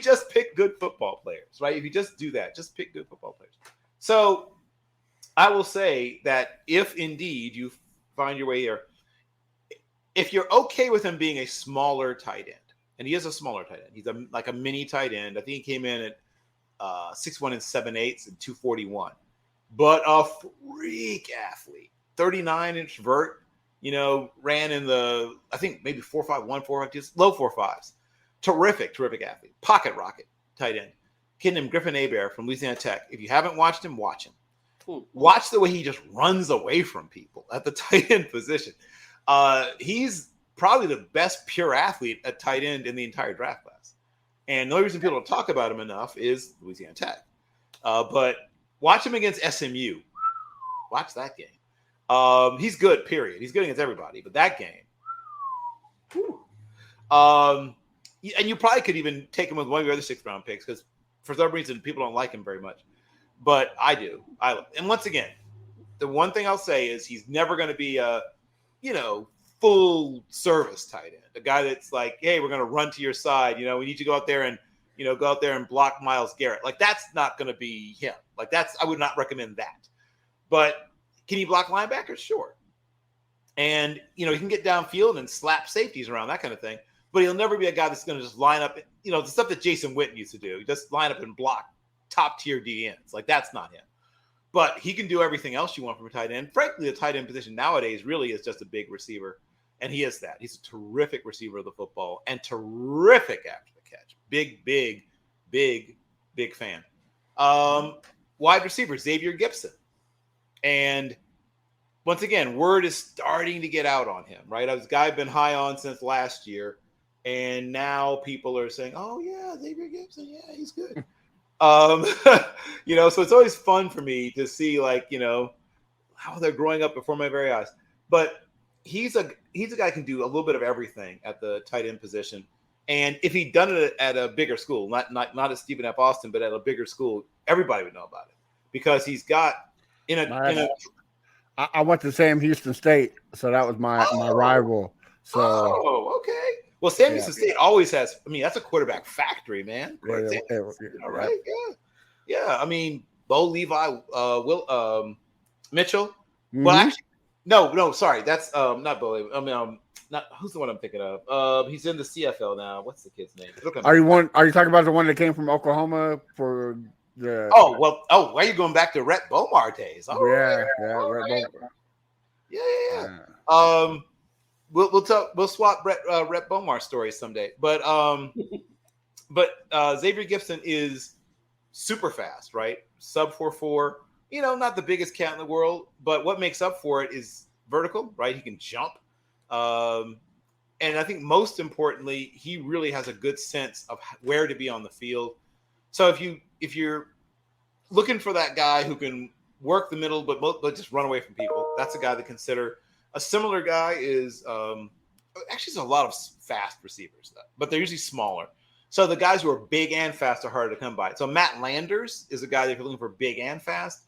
Just pick good football players, right? If you just do that, just pick good football players. So I will say that if indeed you find your way here, if you're okay with him being a smaller tight end, and he is a smaller tight end, he's like a mini tight end. I think he came in at 6'1" and 7/8 and 241, but a freak athlete, 39-inch vert. Ran in the, I think maybe 4.51, 4.5, just low 4.5s. Terrific athlete. Pocket rocket, tight end. Kid named Griffin Hebert from Louisiana Tech. If you haven't watched him, watch him. Watch the way he just runs away from people at the tight end position. He's probably the best pure athlete at tight end in the entire draft class. And the only reason people don't talk about him enough is Louisiana Tech. But watch him against SMU. Watch that game. He's good, period. He's good against everybody. But that game. And you probably could even take him with one of your other 6th round picks because for some reason people don't like him very much. But I do. And once again, the one thing I'll say is he's never going to be a, full service tight end. A guy that's like, hey, we're going to run to your side. We need you to go out there and block Myles Garrett. Like, that's not going to be him. Like, I would not recommend that. But can he block linebackers? Sure. And, he can get downfield and slap safeties around, that kind of thing. But he'll never be a guy that's going to just line up, the stuff that Jason Witten used to do. Just line up and block top-tier DNs. Like, that's not him. But he can do everything else you want from a tight end. Frankly, the tight end position nowadays really is just a big receiver. And he is that. He's a terrific receiver of the football and terrific after the catch. Big fan. Wide receiver, Xavier Gipson. And once again, word is starting to get out on him, right? This guy I've been high on since last year. And now people are saying, oh, yeah, Xavier Gipson, yeah, he's good. So it's always fun for me to see, how they're growing up before my very eyes. But he's a guy who can do a little bit of everything at the tight end position. And if he'd done it at a bigger school, not at Stephen F. Austin, but at a bigger school, everybody would know about it because he's got I went to Sam Houston State, so that was my rival. So okay. Well, Sam Houston State always has. I mean, that's a quarterback factory, man. Right? Yeah. I mean, Bo Levi, Mitchell. Mm-hmm. Well, actually, no. Sorry, that's not Bo Levi. I mean, not who's the one I'm thinking of. He's in the CFL now. What's the kid's name? Are you talking about the one that came from Oklahoma for the? Why are you going back to Rhett Bomar days? Rhett Bomar. Yeah. We'll swap Rhett Bomar stories someday. But Xavier Gipson is super fast, right? Sub 4.4. Not the biggest cat in the world, but what makes up for it is vertical, right? He can jump. And I think most importantly, he really has a good sense of where to be on the field. So if you're looking for that guy who can work the middle, but just run away from people, that's a guy to consider. A similar guy is actually there's a lot of fast receivers, but they're usually smaller. So the guys who are big and fast are harder to come by. So Matt Landers is a guy that if you're looking for big and fast,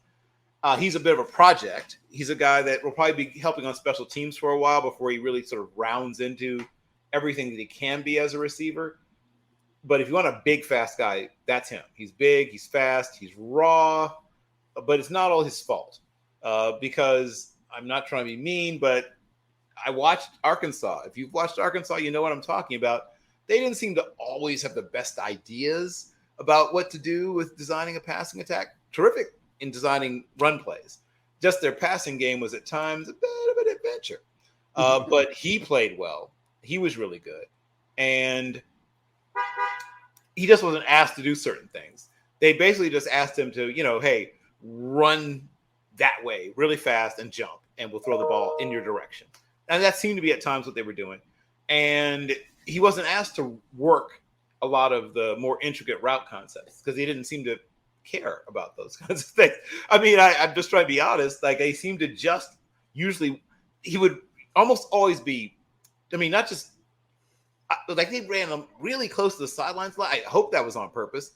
he's a bit of a project. He's a guy that will probably be helping on special teams for a while before he really sort of rounds into everything that he can be as a receiver. But if you want a big, fast guy, that's him. He's big, he's fast, he's raw, but it's not all his fault because I'm not trying to be mean, but I watched Arkansas. If you've watched Arkansas, you know what I'm talking about. They didn't seem to always have the best ideas about what to do with designing a passing attack. Terrific in designing run plays. Just their passing game was at times a bit of an adventure. But he played well. He was really good. And he just wasn't asked to do certain things. They basically just asked him to, hey, run that way really fast and jump, and we'll throw the ball in your direction. And that seemed to be at times what they were doing. And he wasn't asked to work a lot of the more intricate route concepts because he didn't seem to care about those kinds of things. I mean, I'm just trying to be honest. Like, they seem to just usually, he would almost always be, I mean, not just, like they ran him really close to the sidelines. I hope that was on purpose.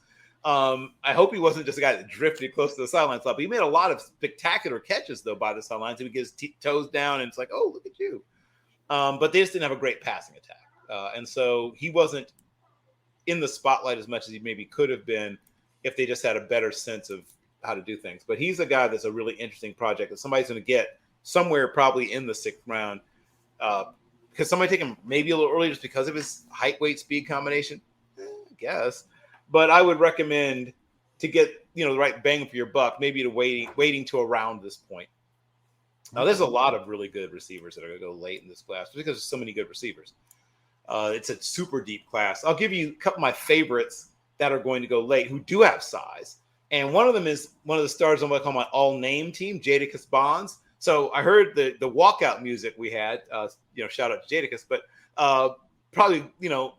I hope he wasn't just a guy that drifted close to the sidelines. But he made a lot of spectacular catches, though, by the sidelines. He would get his toes down, and it's like, oh, look at you. But they just didn't have a great passing attack. And so he wasn't in the spotlight as much as he maybe could have been if they just had a better sense of how to do things. But he's a guy that's a really interesting project that somebody's going to get somewhere probably in the 6th round. Because somebody take him maybe a little early just because of his height, weight, speed combination, I guess. But I would recommend to get the right bang for your buck, maybe to waiting to around this point. Now, there's a lot of really good receivers that are going to go late in this class because there's so many good receivers. It's a super deep class. I'll give you a couple of my favorites that are going to go late who do have size. And one of them is one of the stars on what I call my all-name team, Jadakiss Bonds. So I heard the walkout music we had, shout out to Jadakiss, but probably,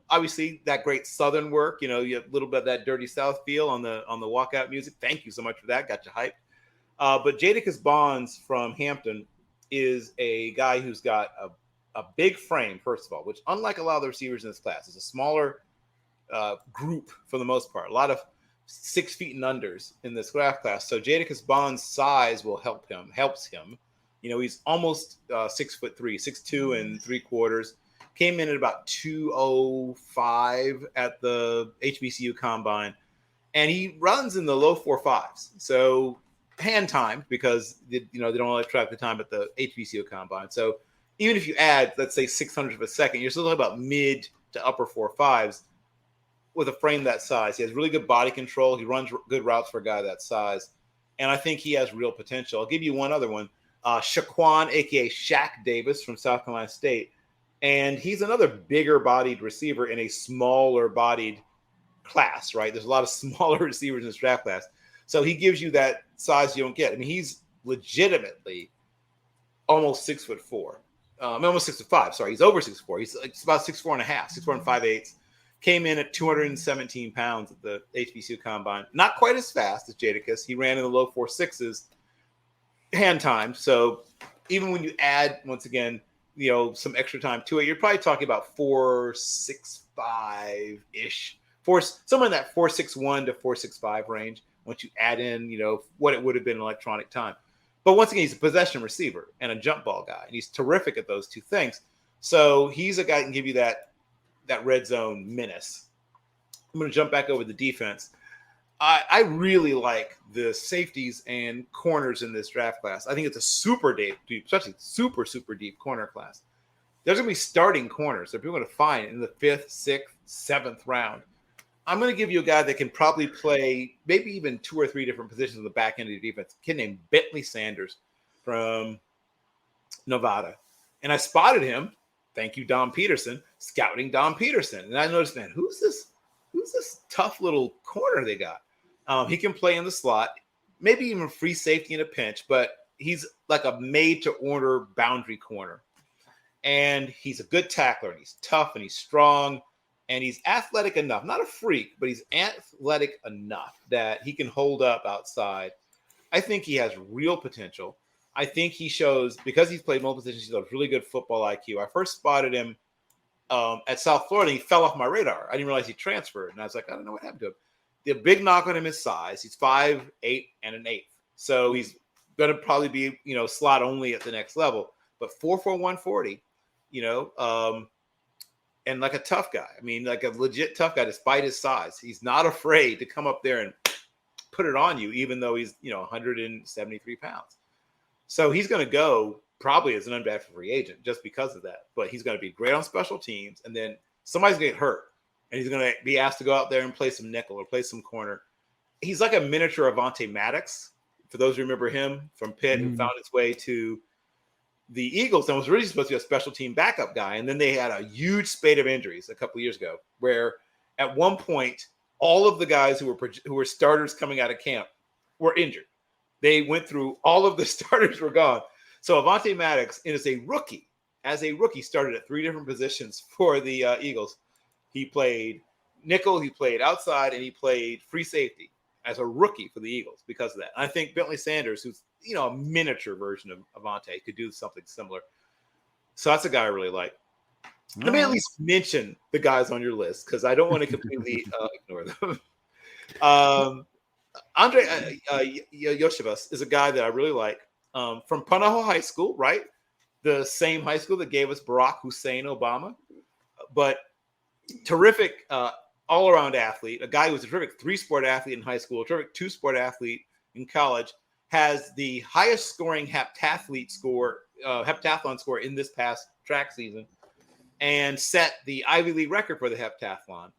obviously that great Southern work, you have a little bit of that dirty South feel on the walkout music. Thank you so much for that. Got you hyped. But Jadakiss Bonds from Hampton is a guy who's got a big frame, first of all, which unlike a lot of the receivers in this class, is a smaller group for the most part. A lot of 6 feet and unders in this draft class. So Jadakiss Bonds' size helps him. He's almost 6'3", 6'2" and 3/4. Came in at about 205 at the HBCU combine, and he runs in the low 4.5s. So hand timed because they don't allow track the time at the HBCU combine. So even if you add, let's say 600 of a second, you're still talking about mid to upper 4.5s with a frame that size. He has really good body control. He runs good routes for a guy that size, and I think he has real potential. I'll give you one other one, Shaquan, aka Shaq Davis from South Carolina State, and he's another bigger bodied receiver in a smaller bodied class. Right, there's a lot of smaller receivers in this draft class. So he gives you that size you don't get. I mean, he's legitimately almost 6'4". Almost 6'5". Sorry, he's over 6'4". He's about 6'4" and a half, 6'4" and 5/8. Came in at 217 pounds at the HBCU combine. Not quite as fast as Jadakiss. He ran in the low 4.6s, hand timed. So even when you add, once again, some extra time to it, you're probably talking about 4.65-ish, somewhere in that 4.61 to 4.65 range. Once you add in, what it would have been in electronic time. But once again, he's a possession receiver and a jump ball guy, and he's terrific at those two things. So he's a guy who can give you that red zone menace. I'm going to jump back over the defense. I really like the safeties and corners in this draft class. I think it's a super deep, especially super, super deep corner class. There's going to be starting corners that people are going to find in the 5th, 6th, 7th round. I'm going to give you a guy that can probably play maybe even 2 or 3 different positions on the back end of the defense. A kid named Bentley Sanders from Nevada. And I spotted him, thank you, Dom Peterson, scouting Dom Peterson. And I noticed, man, who's this tough little corner they got? He can play in the slot, maybe even free safety in a pinch, but he's like a made-to-order boundary corner. And he's a good tackler, and he's tough, and he's strong. And he's athletic enough, not a freak, but he's athletic enough that he can hold up outside. I think he has real potential. I think he shows, because he's played multiple positions, he shows really good football IQ. I first spotted him at South Florida. He fell off my radar. I didn't realize he transferred. And I was like, I don't know what happened to him. The big knock on him is size. He's 5'8" and an 1/8. So he's going to probably be, slot only at the next level. But 4'4", 140, and like a tough guy. I mean, like a legit tough guy, despite his size. He's not afraid to come up there and put it on you, even though he's, 173 pounds. So he's going to go probably as an undrafted free agent just because of that. But he's going to be great on special teams. And then somebody's going to get hurt. And he's going to be asked to go out there and play some nickel or play some corner. He's like a miniature Avonte Maddox. For those who remember him from Pitt, who found his way to the Eagles and was really supposed to be a special team backup guy. And then they had a huge spate of injuries a couple of years ago, where at one point, all of the guys who were starters coming out of camp were injured. They went through, all of the starters were gone. So Avonte Maddox, as a rookie, started at 3 different positions for the Eagles. He played nickel, he played outside, and he played free safety as a rookie for the Eagles because of that. And I think Bentley Sanders, who's a miniature version of Avonte, could do something similar. So that's a guy I really like. Let me at least mention the guys on your list because I don't want to completely ignore them. Andre Yoshibas is a guy that I really like from Punahou High School, right? The same high school that gave us Barack Hussein Obama. But terrific all-around athlete, a guy who was a terrific 3-sport athlete in high school, a terrific 2-sport athlete in college, has the highest scoring heptathlon score in this past track season and set the Ivy League record for the heptathlon.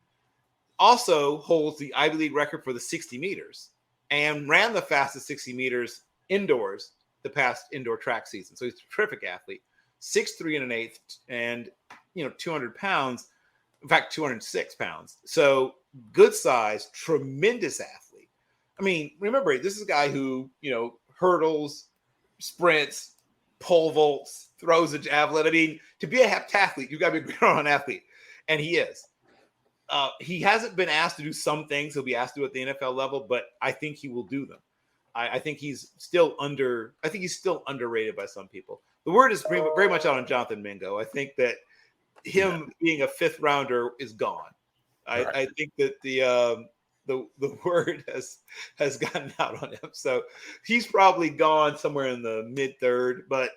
Also holds the Ivy League record for the 60 meters and ran the fastest 60 meters indoors the past indoor track season. So he's a terrific athlete, 6'3" and an eighth, and 200 pounds. In fact, 206 pounds. So good size, tremendous athlete. I mean, remember, this is a guy who, hurdles, sprints, pole vaults, throws a javelin. I mean, to be a heptathlete, you've got to be a great athlete. And he is. He hasn't been asked to do some things he'll be asked to do at the NFL level, but I think he will do them. I think he's still underrated by some people. The word is very much out on Jonathan Mingo. I think that him being a fifth rounder is gone. I think that the word has gotten out on him. So he's probably gone somewhere in the mid third, but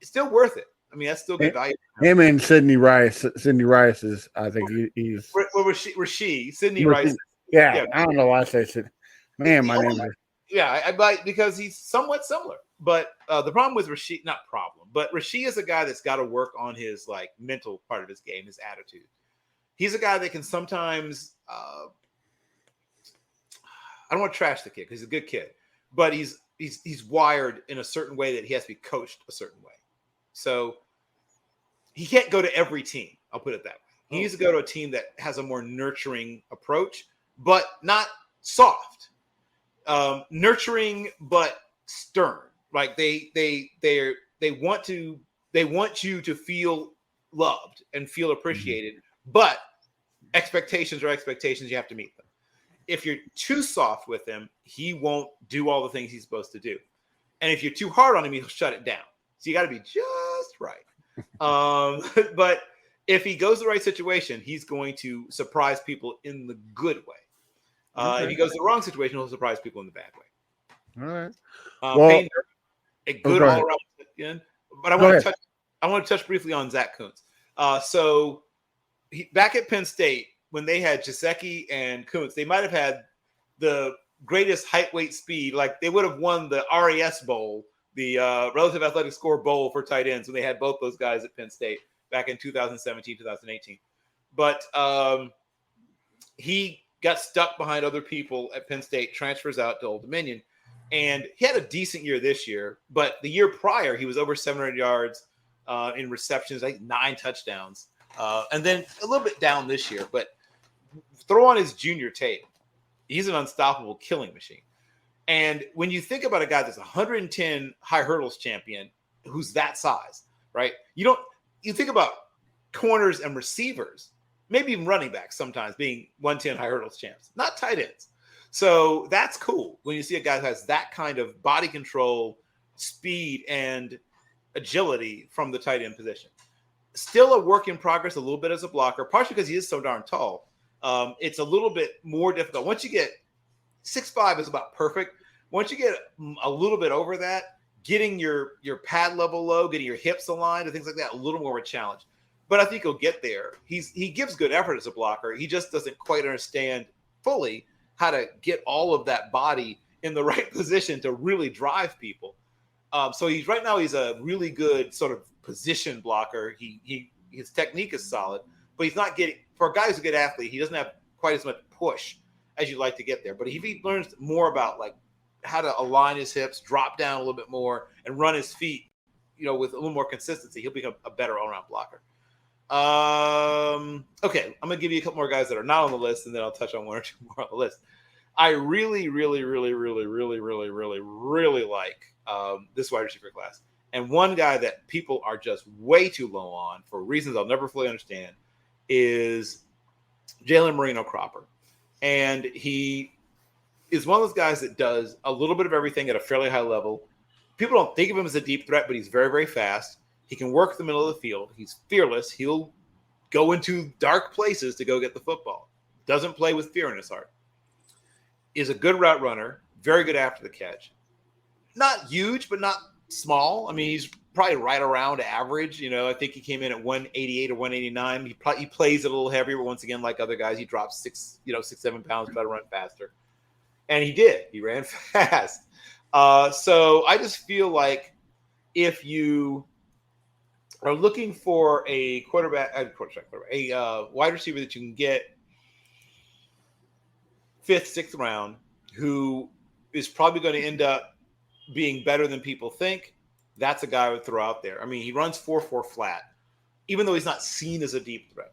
it's still worth it. I mean, that's still good value. Him and Sidney Rice. Sidney Rice is, I think he's. What was she? Sidney Rice. Yeah, I don't know why I say Sidney. Man, my name is. Yeah, I buy because he's somewhat similar. But the problem with Rasheed, not problem, but Rasheed is a guy that's got to work on his mental part of his game, his attitude. He's a guy that can sometimes. I don't want to trash the kid because he's a good kid, but he's wired in a certain way that he has to be coached a certain way. So he can't go to every team. I'll put it that way. He needs to go to a team that has a more nurturing approach, but not soft. Nurturing but stern. Like they want you to feel loved and feel appreciated, but expectations are expectations. You have to meet them. If you're too soft with him, he won't do all the things he's supposed to do. And if you're too hard on him, he'll shut it down. So you got to be just right. But if he goes the right situation, he's going to surprise people in the good way. If he goes the wrong situation, he'll surprise people in the bad way. All right. Payne, a good all around again. But I want to touch briefly on Zach Kuntz. So back at Penn State, when they had Gesicki and Kuntz, they might have had the greatest height, weight, speed. Like they would have won the RAS Bowl, the Relative Athletic Score Bowl for tight ends when they had both those guys at Penn State back in 2017, 2018. But he got stuck behind other people at Penn State, transfers out to Old Dominion. And he had a decent year this year, but the year prior, he was over 700 yards in receptions, 9 touchdowns. And then a little bit down this year, but throw on his junior tape. He's an unstoppable killing machine. And when you think about a guy that's 110 high hurdles champion, who's that size, right? You think about corners and receivers, maybe even running backs sometimes being 110 high hurdles champs, not tight ends. So that's cool when you see a guy who has that kind of body control, speed, and agility from the tight end position. Still a work in progress a little bit as a blocker, partially because he is so darn tall. It's a little bit more difficult. Once you get 6'5" is about perfect. Once you get a little bit over that, getting your pad level low, getting your hips aligned and things like that, a little more of a challenge. But I think he'll get there. He gives good effort as a blocker. He just doesn't quite understand fully how to get all of that body in the right position to really drive people. So right now he's a really good sort of position blocker. His technique is solid, but he's not getting, for a guy who's a good athlete, he doesn't have quite as much push as you'd like to get there. But if he learns more about how to align his hips, drop down a little bit more, and run his feet, with a little more consistency, he'll become a better all-around blocker. Okay, I'm gonna give you a couple more guys that are not on the list, and then I'll touch on one or two more on the list. I really, really, really, really, really, really, really, really like this wide receiver class. And one guy that people are just way too low on for reasons I'll never fully understand is Jalen Moreno-Cropper. And he is one of those guys that does a little bit of everything at a fairly high level. People don't think of him as a deep threat, but he's very, very fast. He can work the middle of the field. He's fearless. He'll go into dark places to go get the football. Doesn't play with fear in his heart. Is a good route runner. Very good after the catch. Not huge, but not small. I mean, he's probably right around average. I think he came in at 188 or 189. He plays it a little heavier, but once again, like other guys, he drops 6-7 pounds, try to run faster. And he did. He ran fast. So I just feel like if you are looking for a a wide receiver that you can get 5th, 6th round, who is probably going to end up being better than people think, that's a guy I would throw out there. I mean, he runs 4.4 flat, even though he's not seen as a deep threat.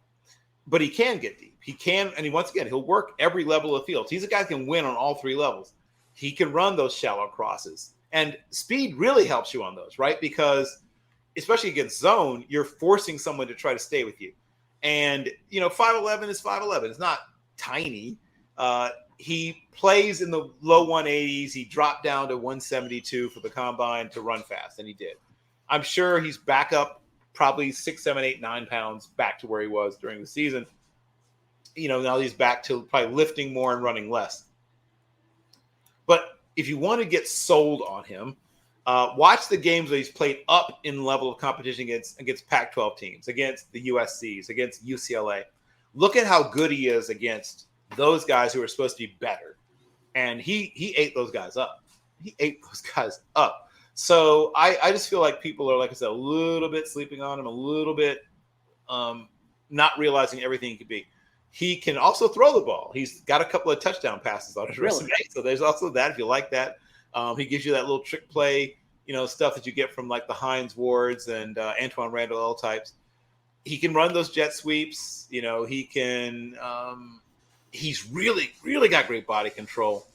But he can get deep. He can, and once again, he'll work every level of field. He's a guy who can win on all three levels. He can run those shallow crosses. And speed really helps you on those, right? Because especially against zone, you're forcing someone to try to stay with you. And, 5'11 is 5'11. It's not tiny. He plays in the low 180s. He dropped down to 172 for the combine to run fast, and he did. I'm sure he's back up probably 6, 7, 8, 9 pounds back to where he was during the season. Now he's back to probably lifting more and running less. But if you want to get sold on him, watch the games where he's played up in level of competition against Pac-12 teams, against the USCs, against UCLA. Look at how good he is against those guys who are supposed to be better. And he ate those guys up. So I just feel like people are, like I said, a little bit sleeping on him, a little bit not realizing everything he could be. He can also throw the ball. He's got a couple of touchdown passes on his resume. So there's also that, if you like that. He gives you that little trick play, stuff that you get from like the Hines Wards and Antoine Randall L types. He can run those jet sweeps. He can he's really, really got great body control.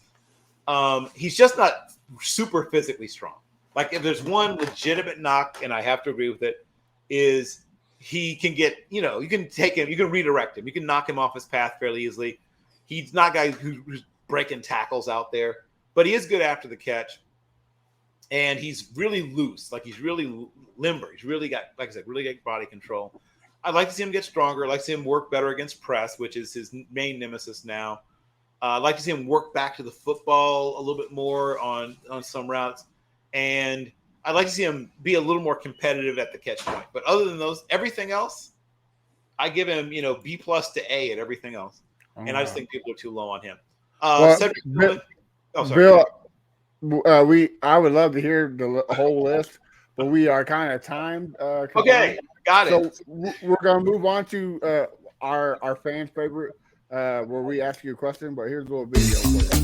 He's just not super physically strong. Like, if there's one legitimate knock, and I have to agree with it, is he can get, you can take him, you can redirect him, you can knock him off his path fairly easily. He's not a guy who's breaking tackles out there, but he is good after the catch. And he's really loose. Like, he's really limber. He's really got, like I said, really good body control. I'd like to see him get stronger. I'd like to see him work better against press, which is his main nemesis now. I'd like to see him work back to the football a little bit more on some routes. And I'd like to see him be a little more competitive at the catch point. But other than those, everything else, I give him, B+ to A at everything else. And I just think people are too low on him. Bill, I would love to hear the whole list, but we are kind of timed. Okay, got it. So we're going to move on to our fans' favorite, where we ask you a question, but here's a little video for you.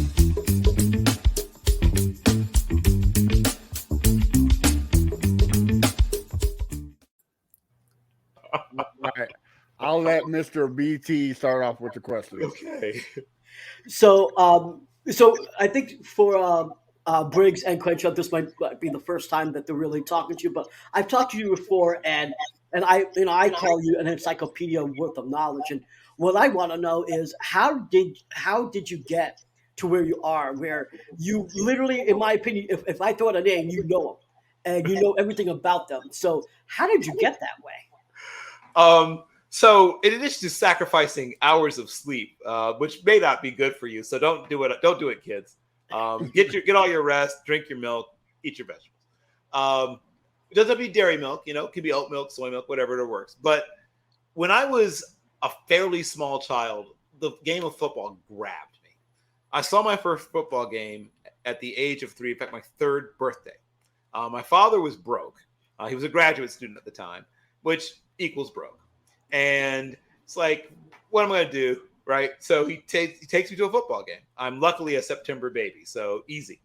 Right. I'll let Mr. BT start off with the question. Okay. So I think for Briggs and Crenshaw, this might be the first time that they're really talking to you. But I've talked to you before, and I call you an encyclopedia worth of knowledge. And what I want to know is how did you get to where you are, where you literally, in my opinion, if I throw out a name, you know them, and you know everything about them. So how did you get that way? So in addition to sacrificing hours of sleep, which may not be good for you, so don't do it. Don't do it, kids. Get all your rest, drink your milk, eat your vegetables. It doesn't have to be dairy milk, it can be oat milk, soy milk, whatever it works. But when I was a fairly small child, the game of football grabbed me. I saw my first football game at the age of 3, in fact, my 3rd birthday. My father was broke. He was a graduate student at the time, which equals broke. And it's like, what am I going to do? Right. So he takes me to a football game. I'm luckily a September baby, so easy.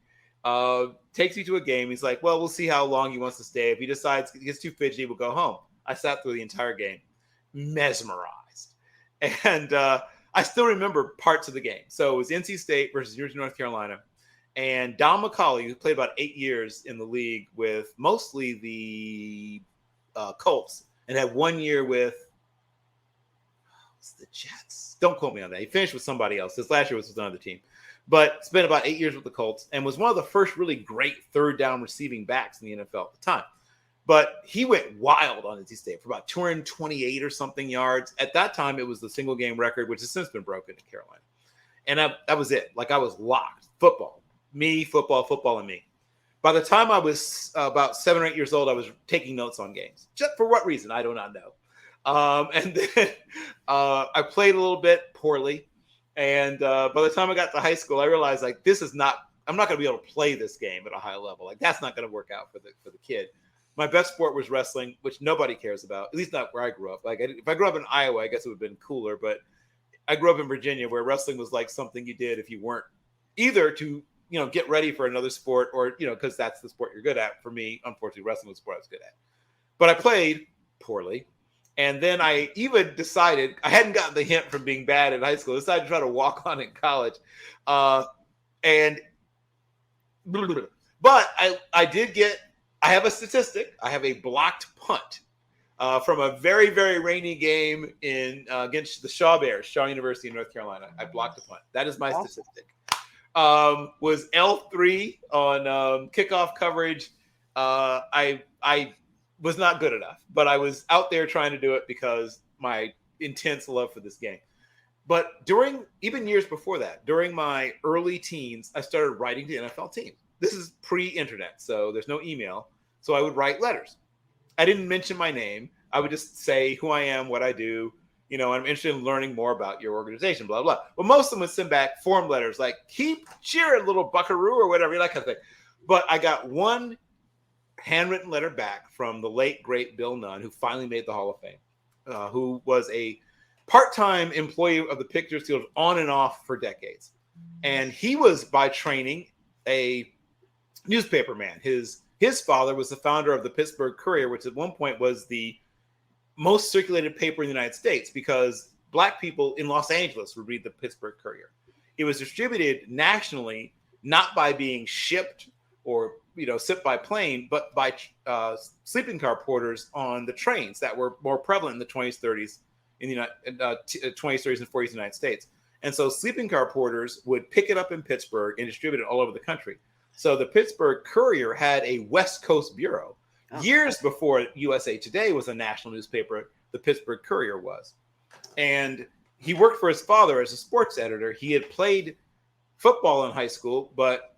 Takes me to a game. He's like, well, we'll see how long he wants to stay. If he decides he gets too fidgety, we'll go home. I sat through the entire game, mesmerized. And I still remember parts of the game. So it was NC State versus University of North Carolina. And Don McCauley, who played about 8 years in the league with mostly the Colts, and had 1 year with the Jets. Don't quote me on that. He finished with somebody else. His last year was with another team. But spent about 8 years with the Colts and was one of the first really great third down receiving backs in the NFL at the time. But he went wild on NC State for about 228 or something yards. At that time, it was the single game record, which has since been broken in Carolina. And that was it. Like, I was locked. Football, and me. By the time I was about 7 or 8 years old, I was taking notes on games. Just for what reason, I do not know. And then I played a little bit poorly. And by the time I got to high school, I realized, like, I'm not going to be able to play this game at a high level. Like, that's not going to work out for the kid. My best sport was wrestling, which nobody cares about, at least not where I grew up. Like, if I grew up in Iowa, I guess it would have been cooler. But I grew up in Virginia, where wrestling was like something you did if you weren't either too get ready for another sport, or because that's the sport you're good at. For me, unfortunately, wrestling was the sport I was good at, but I played poorly. And then I even decided, I hadn't gotten the hint from being bad in high school, I decided to try to walk on in college. And but I have a statistic. I have a blocked punt from a very, very rainy game against the Shaw Bears, Shaw University in North Carolina. I blocked a punt. That is my statistic. Was L3 on kickoff coverage. I was not good enough, but I was out there trying to do it because my intense love for this game. But even years before that, during my early teens, I started writing to NFL teams. This is pre-internet, so there's no email. So I would write letters. I didn't mention my name. I would just say who I am, what I do. I'm interested in learning more about your organization, blah, blah. But most of them would send back form letters like, keep cheering, little buckaroo, or whatever, that kind of thing. But I got one handwritten letter back from the late, great Bill Nunn, who finally made the Hall of Fame, who was a part-time employee of the Pittsburgh Steelers on and off for decades. And he was, by training, a newspaper man. His father was the founder of the Pittsburgh Courier, which at one point was the most circulated paper in the United States, because Black people in Los Angeles would read the Pittsburgh Courier. It was distributed nationally, not by being shipped or sent by plane, but by sleeping car porters on the trains that were more prevalent in the 20s, 30s in the 20s, 30s, and 40s in the United States. And so sleeping car porters would pick it up in Pittsburgh and distribute it all over the country. So the Pittsburgh Courier had a West Coast bureau. Years before USA Today was a national newspaper, the Pittsburgh Courier was. And he worked for his father as a sports editor. He had played football in high school, but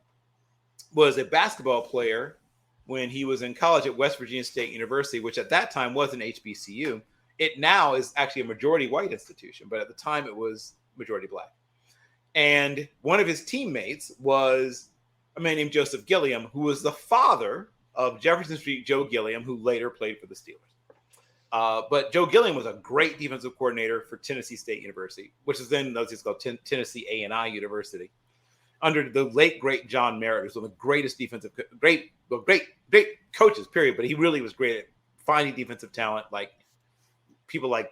was a basketball player when he was in college at West Virginia State University, which at that time was an HBCU. It now is actually a majority white institution, but at the time it was majority Black. And one of his teammates was a man named Joseph Gilliam, who was the father of Jefferson Street Joe Gilliam, who later played for the Steelers. But Joe Gilliam was a great defensive coordinator for Tennessee State University, which is then called Tennessee A&I University, under the late great John Merritt, who's one of the greatest great coaches, period. But he really was great at finding defensive talent, like people like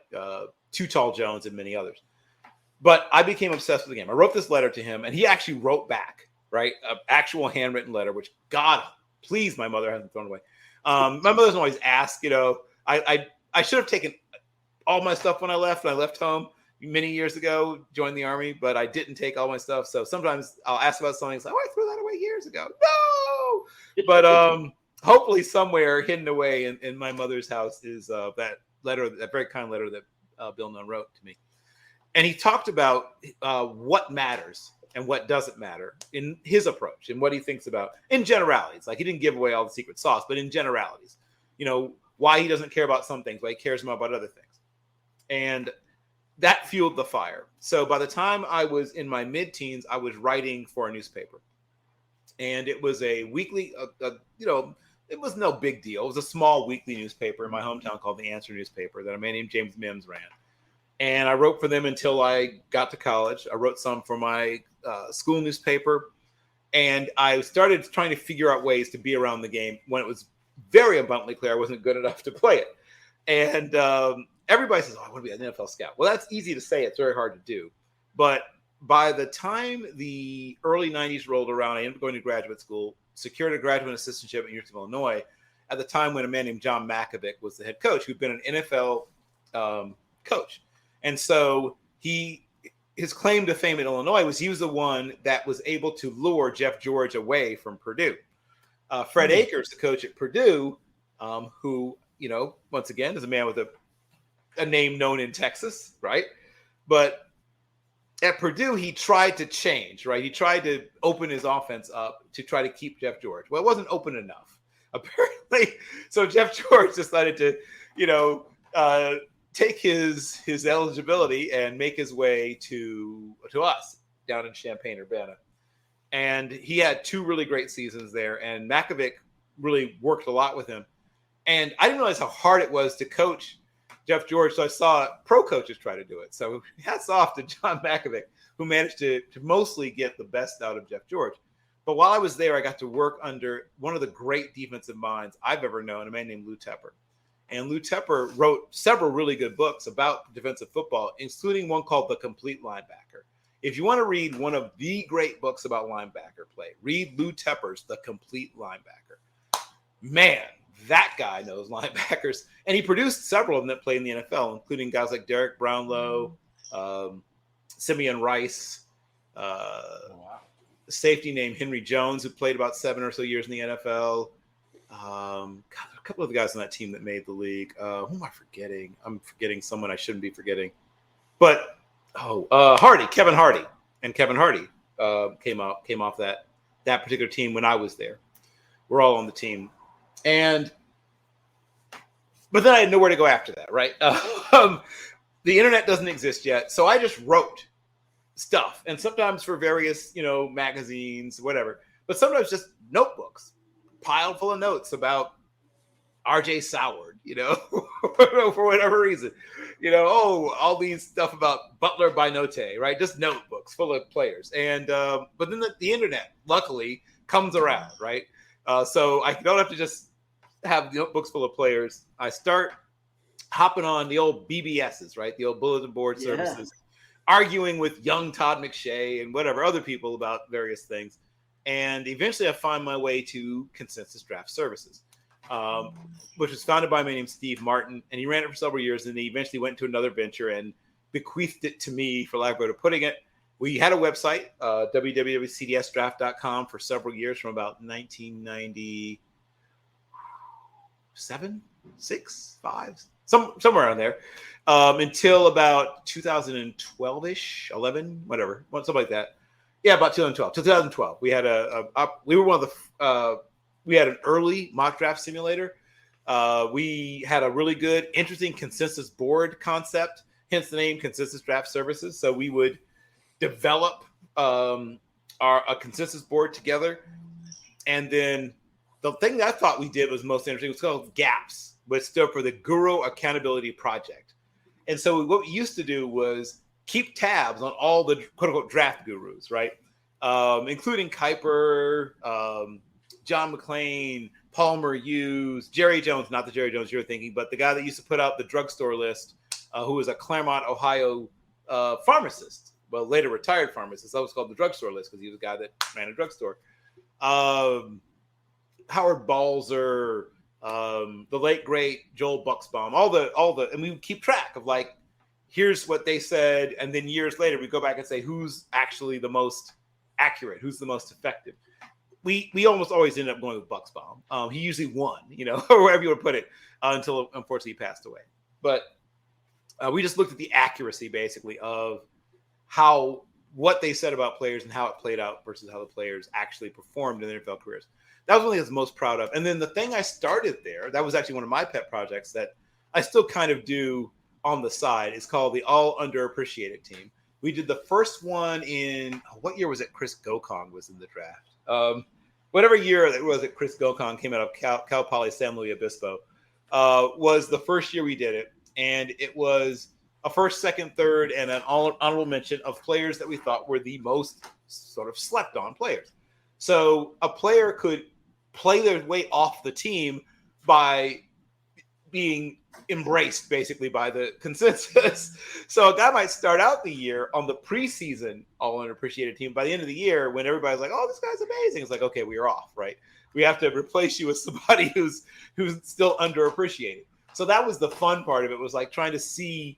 Too Tall Jones and many others. But I became obsessed with the game. I wrote this letter to him, and he actually wrote back, right, an actual handwritten letter, which, God, please, my mother hasn't thrown away. My mother doesn't always ask, I should have taken all my stuff when I left home many years ago, joined the Army, but I didn't take all my stuff. So sometimes I'll ask about something, it's like, I threw that away years ago. No! But hopefully somewhere hidden away in my mother's house is that letter, that very kind letter that Bill Nunn wrote to me. And he talked about what matters and what doesn't matter in his approach and what he thinks about in generalities. Like, he didn't give away all the secret sauce, but in generalities, why he doesn't care about some things, why he cares more about other things. And that fueled the fire. So by the time I was in my mid-teens, I was writing for a newspaper. And it was a weekly, it was no big deal. It was a small weekly newspaper in my hometown called The Answer newspaper that a man named James Mims ran. And I wrote for them until I got to college. I wrote some for my school newspaper. And I started trying to figure out ways to be around the game when it was very abundantly clear I wasn't good enough to play it. And everybody says, I want to be an NFL scout. Well, that's easy to say. It's very hard to do. But by the time the early 90s rolled around, I ended up going to graduate school, secured a graduate assistantship at University of Illinois at the time when a man named John Makovic was the head coach, who'd been an NFL coach. And so his claim to fame at Illinois was he was the one that was able to lure Jeff George away from Purdue. Fred Akers, the coach at Purdue, who, once again, is a man with a name known in Texas, right? But at Purdue, he tried to change, right? He tried to open his offense up to try to keep Jeff George. Well, it wasn't open enough, apparently. So Jeff George decided to, take his eligibility and make his way to us down in Champaign-Urbana. And he had 2 really great seasons there. And Makovic really worked a lot with him. And I didn't realize how hard it was to coach Jeff George. So I saw pro coaches try to do it. So hats off to John Makovic, who managed to mostly get the best out of Jeff George. But while I was there, I got to work under one of the great defensive minds I've ever known, a man named Lou Tepper. And Lou Tepper wrote several really good books about defensive football, including one called The Complete Linebacker. If you want to read one of the great books about linebacker play, read Lou Tepper's The Complete Linebacker. Man, that guy knows linebackers. And he produced several of them that played in the NFL, including guys like Derek Brownlow, Simeon Rice, safety named Henry Jones, who played about 7 or so years in the NFL. A couple of the guys on that team that made the league. Who am I forgetting? I'm forgetting someone I shouldn't be forgetting. But Kevin Hardy, and Kevin Hardy came off that particular team when I was there. We're all on the team, but then I had nowhere to go after that, right? The internet doesn't exist yet, so I just wrote stuff, and sometimes for various magazines, whatever, but sometimes just notebooks piled full of notes about RJ Soward, for whatever reason, all these stuff about Butler by Note, right? Just notebooks full of players. And, but then the internet luckily comes around, right? So I don't have to just have notebooks full of players. I start hopping on the old BBSs, right? The old bulletin board services, arguing with young Todd McShay and whatever other people about various things. And eventually I find my way to Consensus Draft Services, which was founded by a man named Steve Martin. And he ran it for several years. And he eventually went to another venture and bequeathed it to me, for lack of a better putting it. We had a website, www.cdsdraft.com, for several years from about 1997, 6, 5, somewhere around there, until about 2012-ish, 11, whatever, something like that. Yeah, about 2012. 2012, we had we were one of the we had an early mock draft simulator. We had a really good, interesting consensus board concept, hence the name Consensus Draft Services. So we would develop a consensus board together, and then the thing that I thought we did was most interesting was called GAPS, which stood for the Guru Accountability Project. And so what we used to do was keep tabs on all the quote-unquote draft gurus, right? Including Kuiper, John McClain, Palmer Hughes, Jerry Jones, not the Jerry Jones you're thinking, but the guy that used to put out the drugstore list, who was a Claremont, Ohio pharmacist, well, later retired pharmacist. That was called the drugstore list because he was a guy that ran a drugstore. Howard Balzer, the late great Joel Buxbaum, all the, and we would keep track of like, here's what they said, and then years later we go back and say who's actually the most accurate, who's the most effective. We almost always ended up going with Buxbaum. He usually won, or wherever you would put it, until unfortunately he passed away. But we just looked at the accuracy basically of what they said about players and how it played out versus how the players actually performed in their NFL careers. That was one thing I was most proud of. And then the thing I started there, that was actually one of my pet projects that I still kind of do on the side, is called the All Underappreciated Team. We did the first one in, what year was it? Chris Gokong was in the draft. Whatever year it was that Chris Gokong came out of Cal Poly San Luis Obispo, was the first year we did it. And it was a first, second, third, and an honorable mention of players that we thought were the most sort of slept on players. So a player could play their way off the team by being embraced basically by the consensus. So a guy might start out the year on the preseason all underappreciated team. By the end of the year, when everybody's like, oh, this guy's amazing, it's like, okay, we are off, right? We have to replace you with somebody who's still underappreciated. So that was the fun part of it, was like trying to see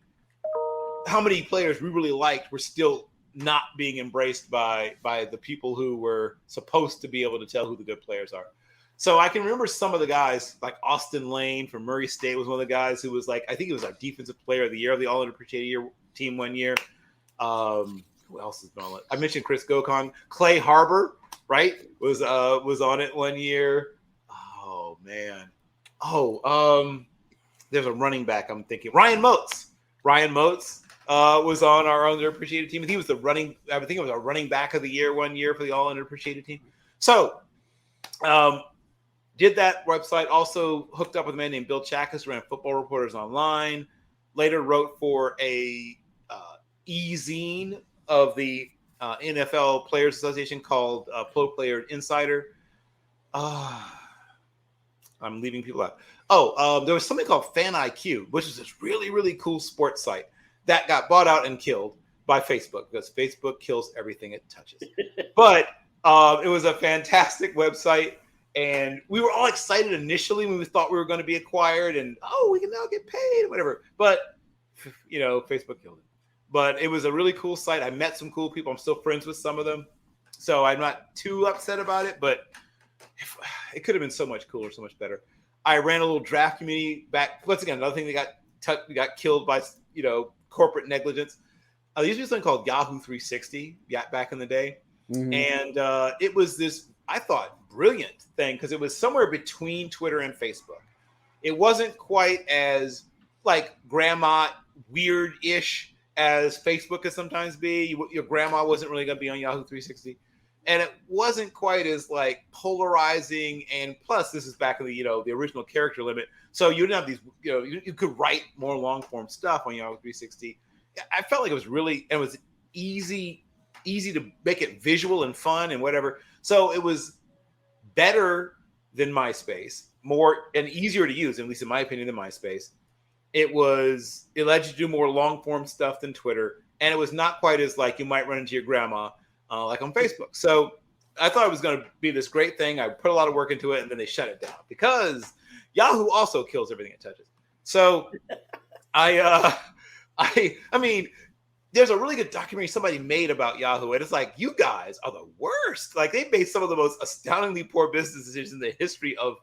how many players we really liked were still not being embraced by the people who were supposed to be able to tell who the good players are. So I can remember some of the guys, like Austin Lane from Murray State was one of the guys who was like, I think he was our defensive player of the year of the All Underappreciated team one year. Who else has been on it? I mentioned Chris Gokong. Clay Harbor, right, was on it one year. Oh man. There's a running back I'm thinking. Ryan Moats. Was on our underappreciated team. He was I think it was our running back of the year one year for the All Underappreciated team. So, did that website. Also hooked up with a man named Bill Chakas, ran Football Reporters Online. Later wrote for a e-zine of the NFL Players Association called Pro Player Insider. I'm leaving people out. There was something called Fan IQ, which is this really, really cool sports site that got bought out and killed by Facebook because Facebook kills everything it touches. But it was a fantastic website, and we were all excited initially when we thought we were going to be acquired, and we can now get paid, whatever. But Facebook killed it. But it was a really cool site. I met some cool people. I'm still friends with some of them, so I'm not too upset about it. But it could have been so much cooler, so much better. I ran a little draft community back. Once again, another thing that got killed by corporate negligence. There used to be something called Yahoo 360 back in the day, and it was this, I thought, brilliant thing because it was somewhere between Twitter and Facebook. It wasn't quite as like grandma weird-ish as Facebook could sometimes be. Your grandma wasn't really going to be on Yahoo 360. And it wasn't quite as like polarizing. And plus, this is back in the the original character limit, so you didn't have these. You could write more long form stuff on Yahoo 360. I felt like it was easy to make it visual and fun and whatever. So it was better than MySpace, more and easier to use, at least in my opinion, than MySpace. It let you do more long form stuff than Twitter, and it was not quite as like you might run into your grandma. Like on Facebook. So I thought it was going to be this great thing. I put a lot of work into it, and then they shut it down because Yahoo also kills everything it touches. So I mean, there's a really good documentary somebody made about Yahoo, and it's like, you guys are the worst. Like, they made some of the most astoundingly poor business decisions in the history of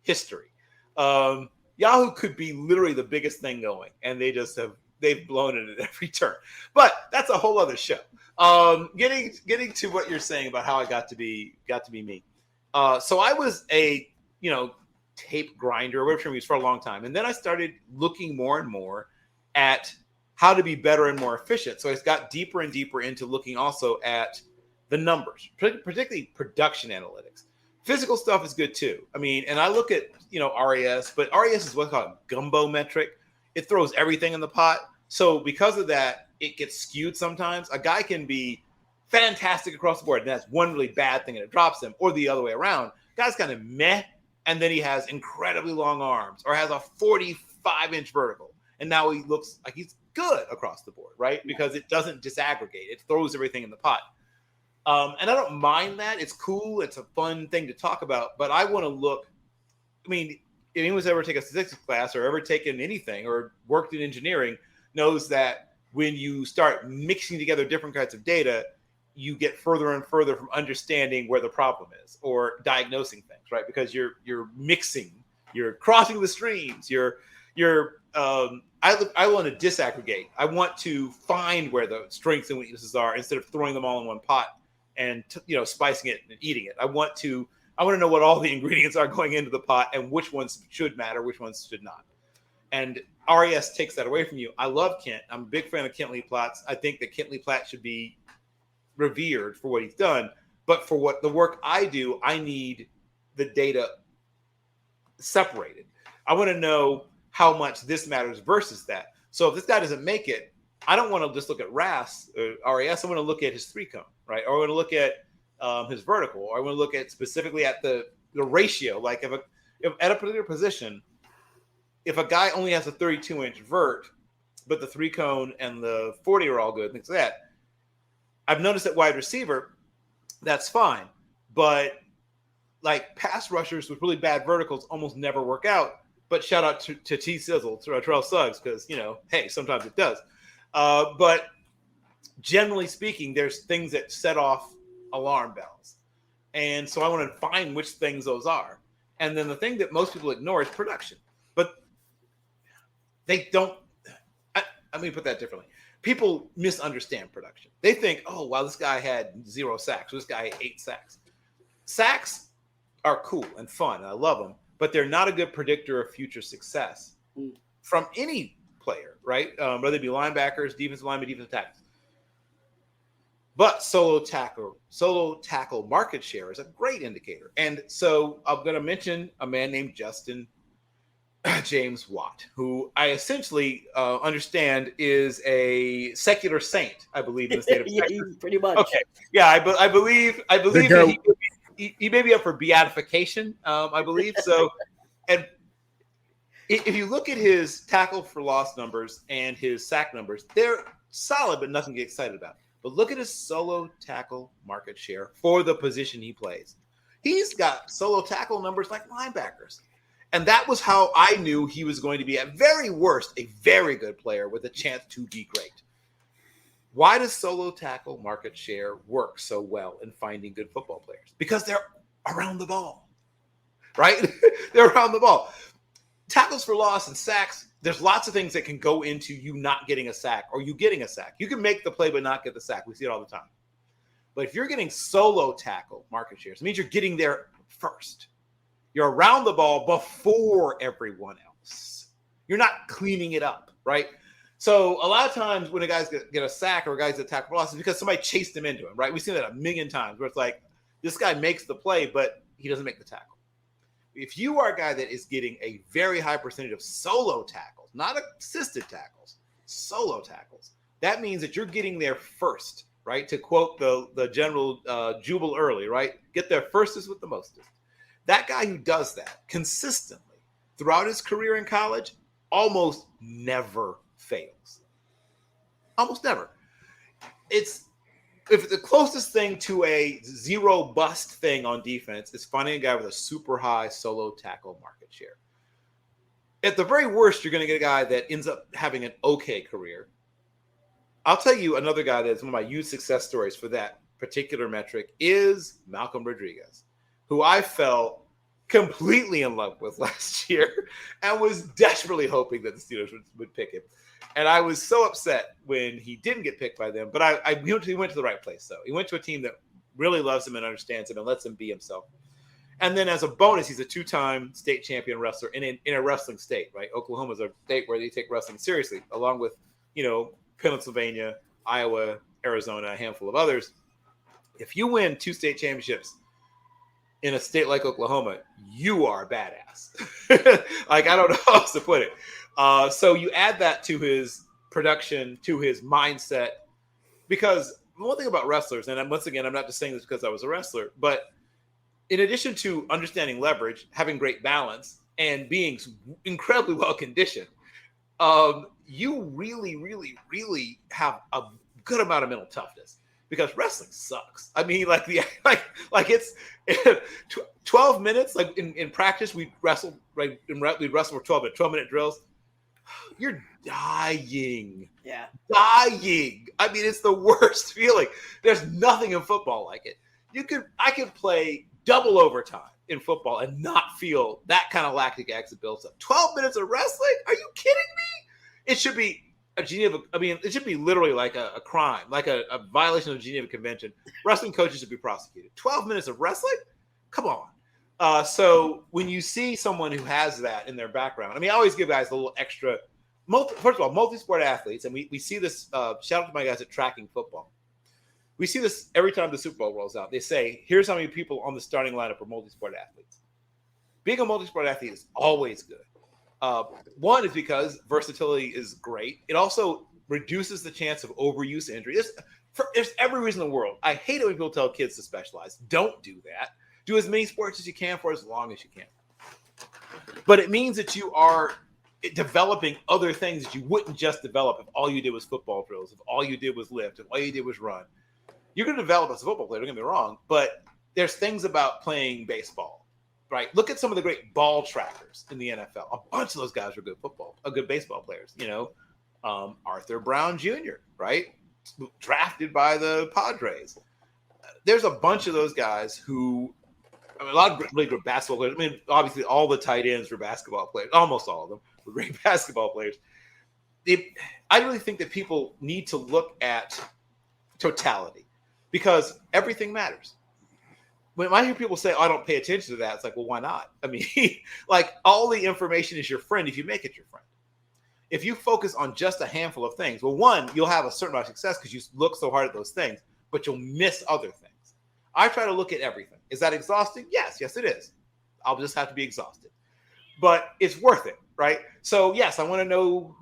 history. Yahoo could be literally the biggest thing going, and they've blown it at every turn. But that's a whole other show. Getting to what you're saying about how I got to be me. So I was a tape grinder, or whatever term we used, for a long time, and then I started looking more and more at how to be better and more efficient. So I got deeper and deeper into looking also at the numbers, particularly production analytics. Physical stuff is good too. I mean, and I look at RAS, but RAS is what's called a gumbo metric. It throws everything in the pot. So because of that, it gets skewed sometimes. A guy can be fantastic across the board, and that's one really bad thing, and it drops him, or the other way around. Guy's kind of meh, and then he has incredibly long arms, or has a 45-inch vertical, and now he looks like he's good across the board, right? Because it doesn't disaggregate. It throws everything in the pot. And I don't mind that. It's cool. It's a fun thing to talk about, but I want to look. I mean, if anyone's ever taken a statistics class or ever taken anything or worked in engineering knows that when you start mixing together different kinds of data, you get further and further from understanding where the problem is or diagnosing things, right? Because you're mixing, you're crossing the streams, I want to disaggregate. I want to find where the strengths and weaknesses are instead of throwing them all in one pot and spicing it and eating it. I want to know what all the ingredients are going into the pot and which ones should matter, which ones should not. And RAS takes that away from you. I love Kent. I'm a big fan of Kent Lee Platt's. I think that Kent Lee Platt should be revered for what he's done. But for what the work I do, I need the data separated. I want to know how much this matters versus that. So if this guy doesn't make it, I don't want to just look at RAS or RAS. I want to look at his 3-cone, right? Or I want to look at his vertical. Or I want to look at specifically at the ratio. Like if at a particular position, if a guy only has a 32-inch vert, but the 3-cone and the 40 are all good, things like that, I've noticed at wide receiver, that's fine. But like pass rushers with really bad verticals almost never work out. But shout out to T Sizzle, to Terrell Suggs, because, hey, sometimes it does. But generally speaking, there's things that set off alarm bells. And so I want to find which things those are. And then the thing that most people ignore is production. But they don't. Let me put that differently. People misunderstand production. They think, oh, wow, this guy had 0 sacks. Or this guy had 8 sacks. Sacks are cool and fun. And I love them. But they're not a good predictor of future success from any player, right? Whether it be linebackers, defensive linemen, defensive tackles. But solo tackle market share is a great indicator. And so I'm going to mention a man named Justin James Watt, who I essentially understand is a secular saint, I believe, in the state of Texas. Pretty much. Okay, yeah, I believe that he may be up for beatification. I believe so. And if you look at his tackle for loss numbers and his sack numbers, they're solid, but nothing to get excited about. But look at his solo tackle market share for the position he plays. He's got solo tackle numbers like linebackers. And that was how I knew he was going to be, at very worst, a very good player with a chance to be great. Why does solo tackle market share work so well in finding good football players? Because they're around the ball, right? They're around the ball. Tackles for loss and sacks, there's lots of things that can go into you not getting a sack or you getting a sack. You can make the play but not get the sack. We see it all the time. But if you're getting solo tackle market shares, it means you're getting there first. You're around the ball before everyone else. You're not cleaning it up, right? So a lot of times when a guy's get a sack or a guy's a tackle for loss, it's because somebody chased him into him, right? We've seen that a million times where it's like, this guy makes the play, but he doesn't make the tackle. If you are a guy that is getting a very high percentage of solo tackles, not assisted tackles, solo tackles, that means that you're getting there first, right? To quote the general Jubal Early, right? Get there firstest with the mostest. That guy who does that consistently throughout his career in college almost never fails. Almost never. If the closest thing to a zero bust thing on defense is finding a guy with a super high solo tackle market share. At the very worst, you're going to get a guy that ends up having an okay career. I'll tell you another guy that's one of my huge success stories for that particular metric is Malcolm Rodriguez, who I fell completely in love with last year and was desperately hoping that the Steelers would pick him. And I was so upset when he didn't get picked by them. But he went to the right place, though. He went to a team that really loves him and understands him and lets him be himself. And then as a bonus, he's a two-time state champion wrestler in a wrestling state, right? Oklahoma is a state where they take wrestling seriously, along with, Pennsylvania, Iowa, Arizona, a handful of others. If you win 2 state championships in a state like Oklahoma, you are a badass. Like, I don't know how else to put it. So you add that to his production, to his mindset, because one thing about wrestlers, and once again, I'm not just saying this because I was a wrestler, but in addition to understanding leverage, having great balance, and being incredibly well conditioned, you really, really, really have a good amount of mental toughness. Because wrestling sucks. I mean, it's 12 minutes. Like in practice, we wrestle, right? We'd wrestle for 12-minute drills. You're dying. Yeah. Dying. I mean, it's the worst feeling. There's nothing in football like it. I could play double overtime in football and not feel that kind of lactic acid builds up. 12 minutes of wrestling? Are you kidding me? It should be it should be literally like a crime, like a violation of the Geneva Convention. Wrestling coaches should be prosecuted. 12 minutes of wrestling? Come on. So when you see someone who has that in their background, I always give guys a little extra. First of all, multi-sport athletes, and we see this, shout out to my guys at Tracking Football. We see this every time the Super Bowl rolls out. They say, here's how many people on the starting lineup are multi-sport athletes. Being a multi-sport athlete is always good. One is because versatility is great. It also reduces the chance of overuse injury. There's every reason in the world. I hate it when people tell kids to specialize. Don't do that. Do as many sports as you can for as long as you can. But it means that you are developing other things that you wouldn't just develop if all you did was football drills, if all you did was lift, if all you did was run. You're going to develop as a football player, don't get me wrong, but there's things about playing baseball. Right. Look at some of the great ball trackers in the NFL. A bunch of those guys are good baseball players. Arthur Brown Jr., right? Drafted by the Padres. There's a bunch of those guys who, a lot of really good basketball players. Obviously, all the tight ends were basketball players. Almost all of them were great basketball players. I really think that people need to look at totality because everything matters. When I hear people say, I don't pay attention to that, it's like, well, why not? Like all the information is your friend if you make it your friend. If you focus on just a handful of things, well, one, you'll have a certain amount of success because you look so hard at those things, but you'll miss other things. I try to look at everything. Is that exhausting? Yes, it is. I'll just have to be exhausted. but it's worth it, right? So yes, I want to know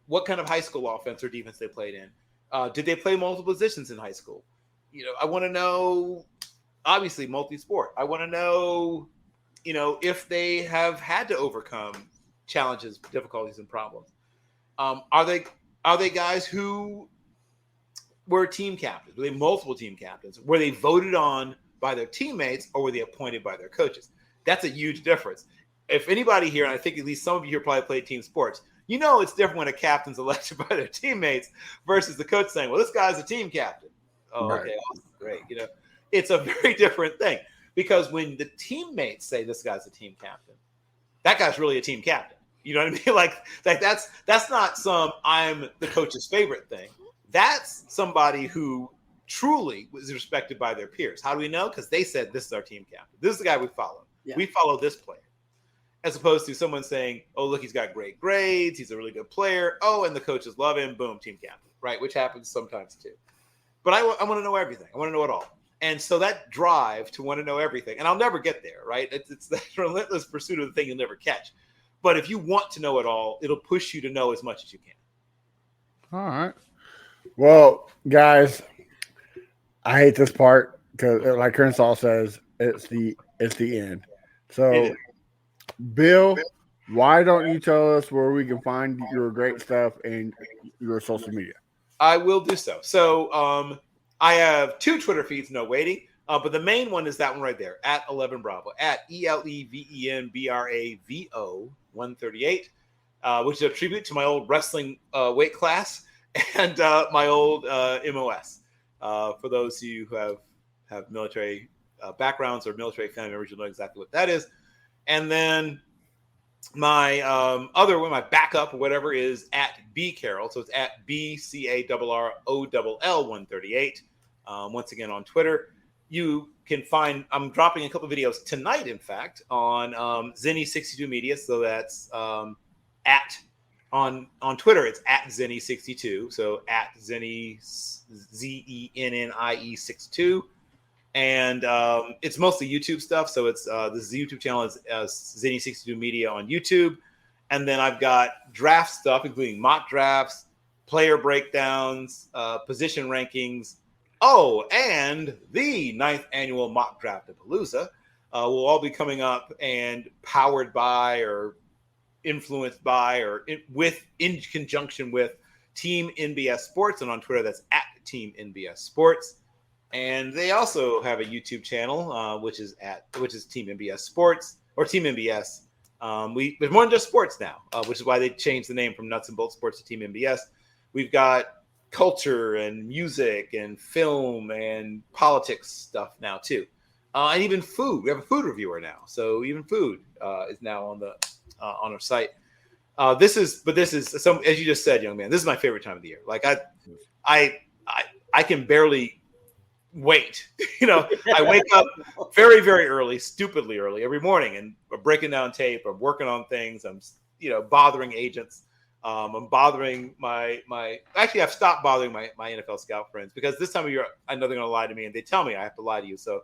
what kind of high school offense or defense they played in. Did they play multiple positions in high school? I want to know, obviously, multi-sport. I want to know, if they have had to overcome challenges, difficulties, and problems. Are they guys who were team captains? Were they multiple team captains? Were they voted on by their teammates, or were they appointed by their coaches? That's a huge difference. If anybody here, and I think at least some of you here probably played team sports, it's different when a captain's elected by their teammates versus the coach saying, well, this guy's a team captain. Oh, Right. okay, awesome, great. It's a very different thing, because when the teammates say this guy's a team captain, that guy's really a team captain. You know what I mean? Like that's not some I'm the coach's favorite thing. That's somebody who truly was respected by their peers. How do we know? Because they said, this is our team captain. This is the guy we follow. Yeah. We follow this player. As opposed to someone saying, oh, look, he's got great grades. He's a really good player. Oh, and the coaches love him. Boom, team captain, right? Which happens sometimes too. But I want to know everything. I want to know it all. And so that drive to want to know everything, and I'll never get there, right? It's that relentless pursuit of the thing you'll never catch. But if you want to know it all, it'll push you to know as much as you can. All right. Well, guys, I hate this part because, like Crenshaw says, it's the end. So, Bill, why don't you tell us where we can find your great stuff and your social media? I will do so. So I have 2 Twitter feeds, no waiting. But the main one is that one right there, at 11 Bravo, at ELEVENBRAVO 138, which is a tribute to my old wrestling weight class and my old MOS. For those of you who have military backgrounds or military family members, you'll know exactly what that is. And then my other one, my backup or whatever, is at B Carroll. So it's at BCARROLL 138. Once again on Twitter. You can find, I'm dropping a couple of videos tonight, in fact, on Zenny62 Media. So that's on Twitter, it's at Zenny62. So at Zenny, ZENNIE 62. And it's mostly YouTube stuff. So it's this YouTube channel is Zenny62 Media on YouTube. And then I've got draft stuff, including mock drafts, player breakdowns, position rankings. Oh, and the 9th annual mock draft of Palooza will all be coming up and powered by or influenced by or in conjunction with Team NBS Sports. And on Twitter, that's at Team NBS Sports. And they also have a YouTube channel, which is Team NBS Sports or Team NBS. There's more than just sports now, which is why they changed the name from Nuts and Bolts Sports to Team NBS. We've got culture and music and film and politics stuff now too, and even food. We have a food reviewer now, so even food is now on our site. This is some, as you just said, young man. This is my favorite time of the year. Like I can barely wait. I wake up very, very early, stupidly early every morning, and I'm breaking down tape. I'm working on things. I'm bothering agents. I'm bothering actually I've stopped bothering my NFL scout friends, because this time of year I know they're going to lie to me, and they tell me I have to lie to you. So,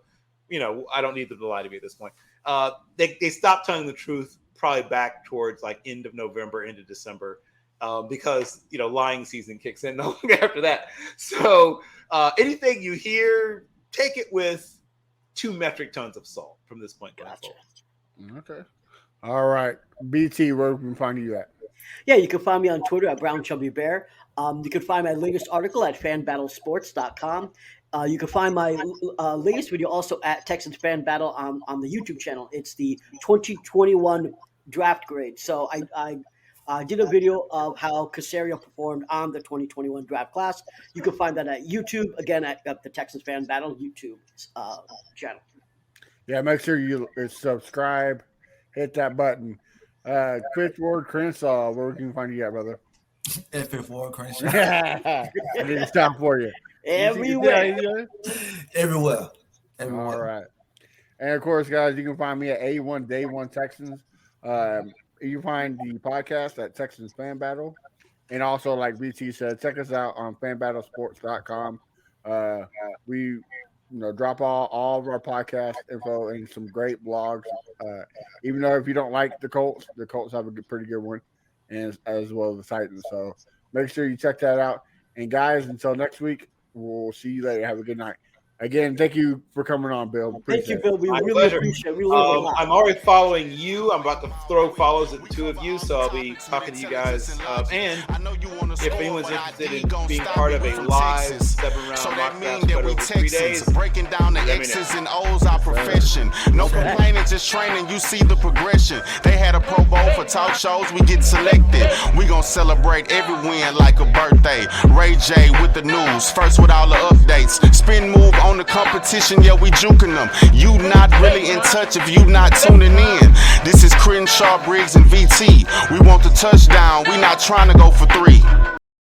I don't need them to lie to me at this point. They stopped telling the truth probably back towards like end of November, into December, because, lying season kicks in no longer after that. So anything you hear, take it with 2 metric tons of salt from this point going forward. Okay. All right. BT, where can we find you at? Yeah, you can find me on Twitter at BrownChubbyBear. You can find my latest article at fanbattlesports.com. You can find my latest video also at Texans Fan Battle on the YouTube channel. It's the 2021 draft grade. So I did a video of how Casario performed on the 2021 draft class. You can find that at YouTube, again, at the Texans Fan Battle YouTube channel. Yeah, make sure you subscribe, hit that button. Fifth Ward Crenshaw, where can you find you at, brother? At Fifth Ward Crenshaw. I need to stop for you. Everywhere. Everywhere. All right. And of course, guys, you can find me at A1 Day One Texans. You can find the podcast at Texans Fan Battle. And also, like BT said, check us out on fanbattlesports.com. We drop all of our podcast info and some great blogs. Even though if you don't like the Colts have a pretty good one, and as well as the Titans. So make sure you check that out. And guys, until next week, we'll see you later. Have a good night. Again, thank you for coming on, Bill. Thank you, Bill. We My really pleasure. appreciate it. We learned a lot. I'm already following you. I'm about to throw follows at the two of you, so I'll be talking to you guys. And if anyone's interested in being part of a live 7-round mock draft spread over 3 days, breaking down the X's and O's, our profession. No complaining, just training. You see the progression. They had a Pro Bowl for talk shows. We get selected. We gonna celebrate every win like a birthday. Ray J with the news, first with all the updates. Spin move on the competition, yeah, we juking them. You not really in touch if you not tuning in. This is Crenshaw, Briggs, and VT. We want the touchdown. We not trying to go for 3.